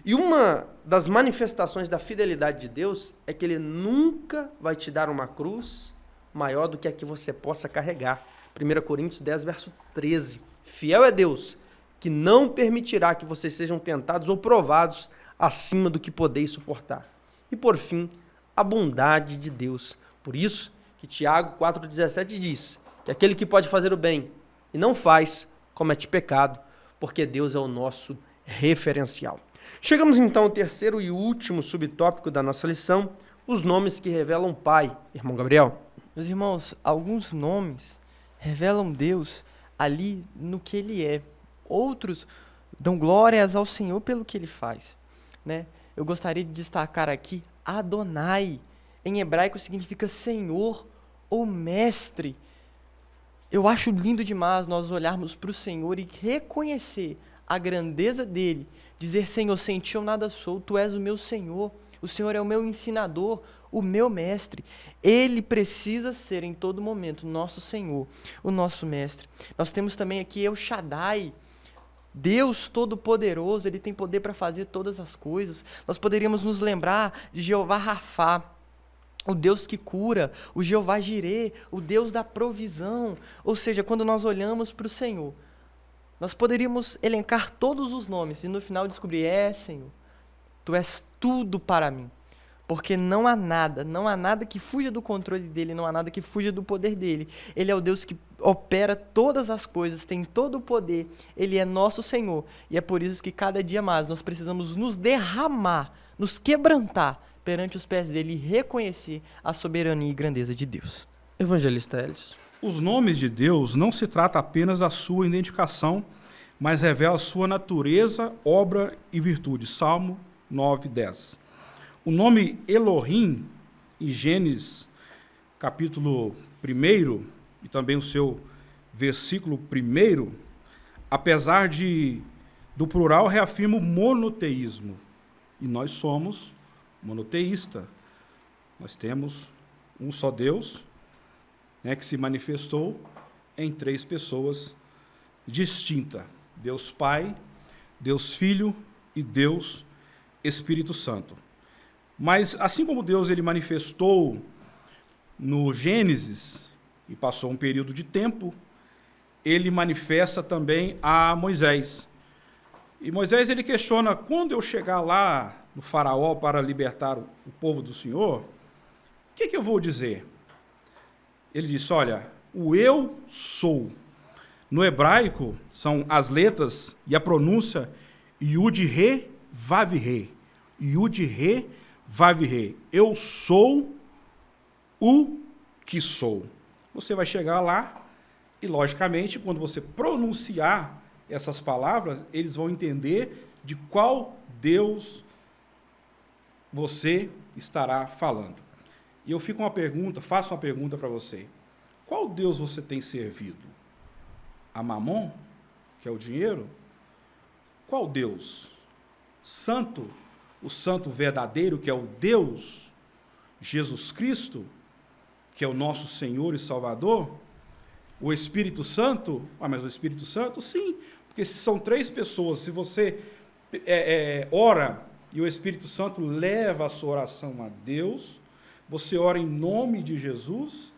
E uma das manifestações da fidelidade de Deus é que Ele nunca vai te dar uma cruz maior do que a que você possa carregar. 1 Coríntios 10, verso 13. Fiel é Deus, que não permitirá que vocês sejam tentados ou provados acima do que podeis suportar. E por fim, a bondade de Deus. Por isso que Tiago 4,17 diz que aquele que pode fazer o bem e não faz, comete pecado, porque Deus é o nosso referencial. Chegamos então ao terceiro e último subtópico da nossa lição, os nomes que revelam Pai. Irmão Gabriel. Meus irmãos, alguns nomes revelam Deus ali no que Ele é. Outros dão glórias ao Senhor pelo que Ele faz, né? Eu gostaria de destacar aqui Adonai. Em hebraico significa Senhor ou Mestre. Eu acho lindo demais nós olharmos para o Senhor e reconhecer a grandeza dEle. Dizer, Senhor, sem ti eu nada sou, Tu és o meu Senhor. O Senhor é o meu ensinador, o meu mestre. Ele precisa ser em todo momento nosso Senhor, o nosso mestre. Nós temos também aqui El Shaddai, Deus Todo-Poderoso, Ele tem poder para fazer todas as coisas. Nós poderíamos nos lembrar de Jeová Rafá, o Deus que cura, o Jeová Jirê, o Deus da provisão. Ou seja, quando nós olhamos para o Senhor, nós poderíamos elencar todos os nomes e no final descobrir, Senhor, Tu és tudo para mim. Porque não há nada que fuja do controle dEle, não há nada que fuja do poder dEle. Ele é o Deus que opera todas as coisas, tem todo o poder, Ele é nosso Senhor. E é por isso que cada dia mais nós precisamos nos derramar, nos quebrantar perante os pés dEle e reconhecer a soberania e grandeza de Deus. Evangelista Helios. Os nomes de Deus não se trata apenas da sua identificação, mas revela a sua natureza, obra e virtude. Salmo 9:10. O nome Elohim, em Gênesis, capítulo 1, e também o seu versículo 1, apesar do plural, reafirma o monoteísmo. E nós somos monoteísta. Nós temos um só Deus, né, que se manifestou em 3 pessoas distintas. Deus Pai, Deus Filho e Deus Espírito Santo. Mas assim como Deus ele manifestou no Gênesis e passou um período de tempo, ele manifesta também a Moisés. E Moisés ele questiona, quando eu chegar lá no faraó para libertar o povo do Senhor, o que eu vou dizer? Ele disse, olha, o eu sou. No hebraico são as letras e a pronúncia Yud-Re, Vav-Re. Yud-Re, Vav-Re. Eu sou o que sou. Você vai chegar lá e, logicamente, quando você pronunciar essas palavras, eles vão entender de qual Deus você estará falando. E eu faço uma pergunta para você. Qual Deus você tem servido? A Mamon, que é o dinheiro? Qual Deus? Santo o Santo verdadeiro, que é o Deus, Jesus Cristo, que é o nosso Senhor e Salvador, o Espírito Santo, mas o Espírito Santo, sim, porque se são 3 pessoas, se você ora e o Espírito Santo leva a sua oração a Deus, você ora em nome de Jesus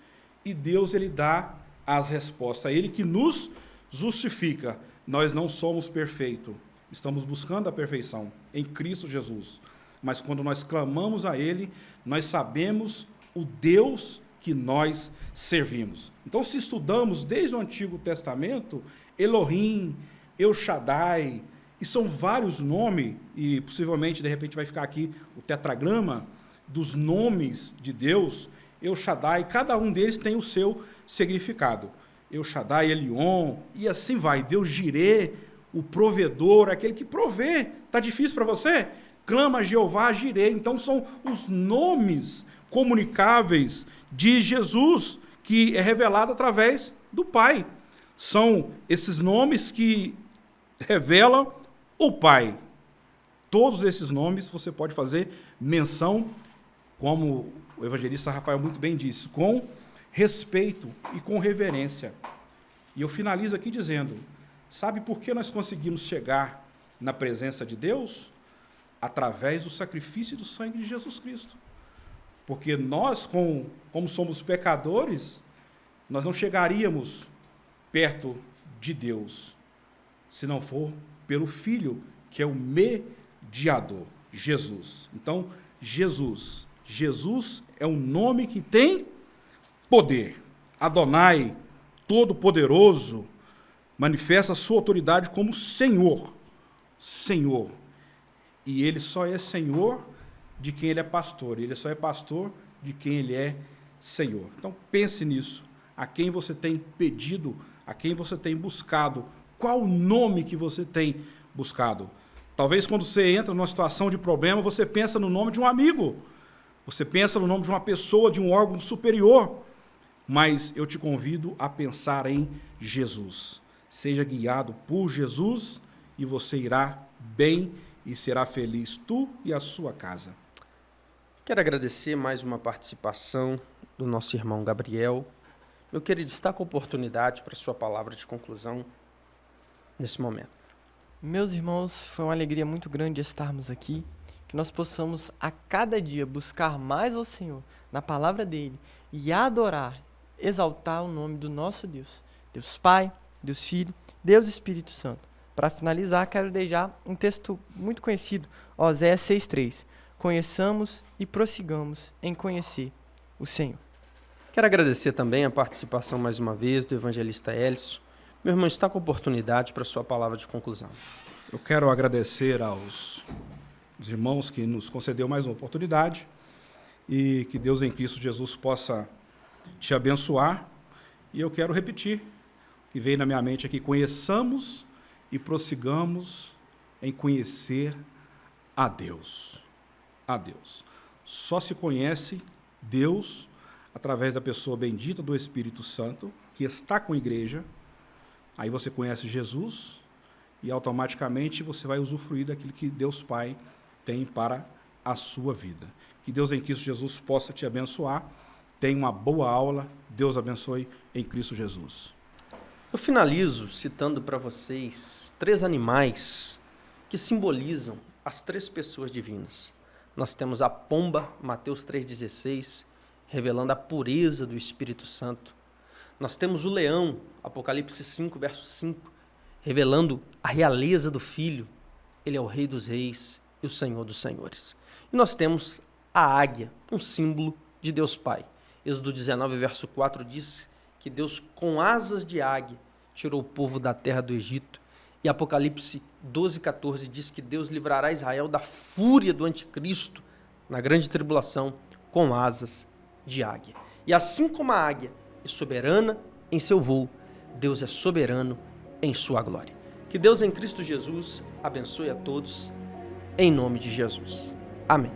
e Deus ele dá as respostas. É Ele que nos justifica. Nós não somos perfeitos, estamos buscando a perfeição em Cristo Jesus. Mas quando nós clamamos a Ele, nós sabemos o Deus que nós servimos. Então, se estudamos desde o Antigo Testamento, Elohim, El Shaddai, e são vários nomes, e possivelmente, de repente, vai ficar aqui o tetragrama dos nomes de Deus, El Shaddai, cada um deles tem o seu significado. El Shaddai, Elion, e assim vai. Deus Jireh, o provedor, aquele que provê. Está difícil para você? Clama a Jeová Jireh. Então, são os nomes comunicáveis de Jesus, que é revelado através do Pai. São esses nomes que revelam o Pai. Todos esses nomes você pode fazer menção, como o evangelista Rafael muito bem disse, com respeito e com reverência. E eu finalizo aqui dizendo, sabe por que nós conseguimos chegar na presença de Deus? Através do sacrifício do sangue de Jesus Cristo. Porque nós, como somos pecadores, nós não chegaríamos perto de Deus, se não for pelo Filho, que é o mediador, Jesus. Então, Jesus é um nome que tem poder. Adonai, Todo-Poderoso, manifesta a sua autoridade como Senhor. Senhor. E Ele só é Senhor de quem Ele é pastor. Ele só é pastor de quem Ele é Senhor. Então, pense nisso. A quem você tem pedido, a quem você tem buscado, qual o nome que você tem buscado. Talvez quando você entra numa situação de problema, você pensa no nome de um amigo, você pensa no nome de uma pessoa, de um órgão superior, mas eu te convido a pensar em Jesus. Seja guiado por Jesus e você irá bem e será feliz, tu e a sua casa. Quero agradecer mais uma participação do nosso irmão Gabriel. Meu querido, destaca a oportunidade para a sua palavra de conclusão nesse momento. Meus irmãos, foi uma alegria muito grande estarmos aqui, que nós possamos a cada dia buscar mais ao Senhor, na palavra dEle, e adorar, exaltar o nome do nosso Deus. Deus Pai, Deus Filho, Deus Espírito Santo. Para finalizar, quero deixar um texto muito conhecido, Oséias 6,3. Conheçamos e prossigamos em conhecer o Senhor. Quero agradecer também a participação mais uma vez do evangelista Elcio. Meu irmão, está com oportunidade para a sua palavra de conclusão. Eu quero agradecer aos irmãos que nos concedeu mais uma oportunidade e que Deus em Cristo Jesus possa te abençoar. E eu quero repetir, que veio na minha mente aqui, conheçamos e prossigamos em conhecer a Deus. A Deus. Só se conhece Deus através da pessoa bendita do Espírito Santo, que está com a igreja. Aí você conhece Jesus e automaticamente você vai usufruir daquilo que Deus Pai tem para a sua vida. Que Deus em Cristo Jesus possa te abençoar. Tenha uma boa aula. Deus abençoe em Cristo Jesus. Eu finalizo citando para vocês 3 animais que simbolizam as 3 pessoas divinas. Nós temos a pomba, Mateus 3,16, revelando a pureza do Espírito Santo. Nós temos o leão, Apocalipse 5, verso 5, revelando a realeza do Filho. Ele é o Rei dos Reis e o Senhor dos Senhores. E nós temos a águia, um símbolo de Deus Pai. Êxodo 19, verso 4 diz que Deus, com asas de águia, tirou o povo da terra do Egito. E Apocalipse 12, 14 diz que Deus livrará Israel da fúria do anticristo na grande tribulação com asas de águia. E assim como a águia é soberana em seu voo, Deus é soberano em sua glória. Que Deus em Cristo Jesus abençoe a todos, em nome de Jesus. Amém.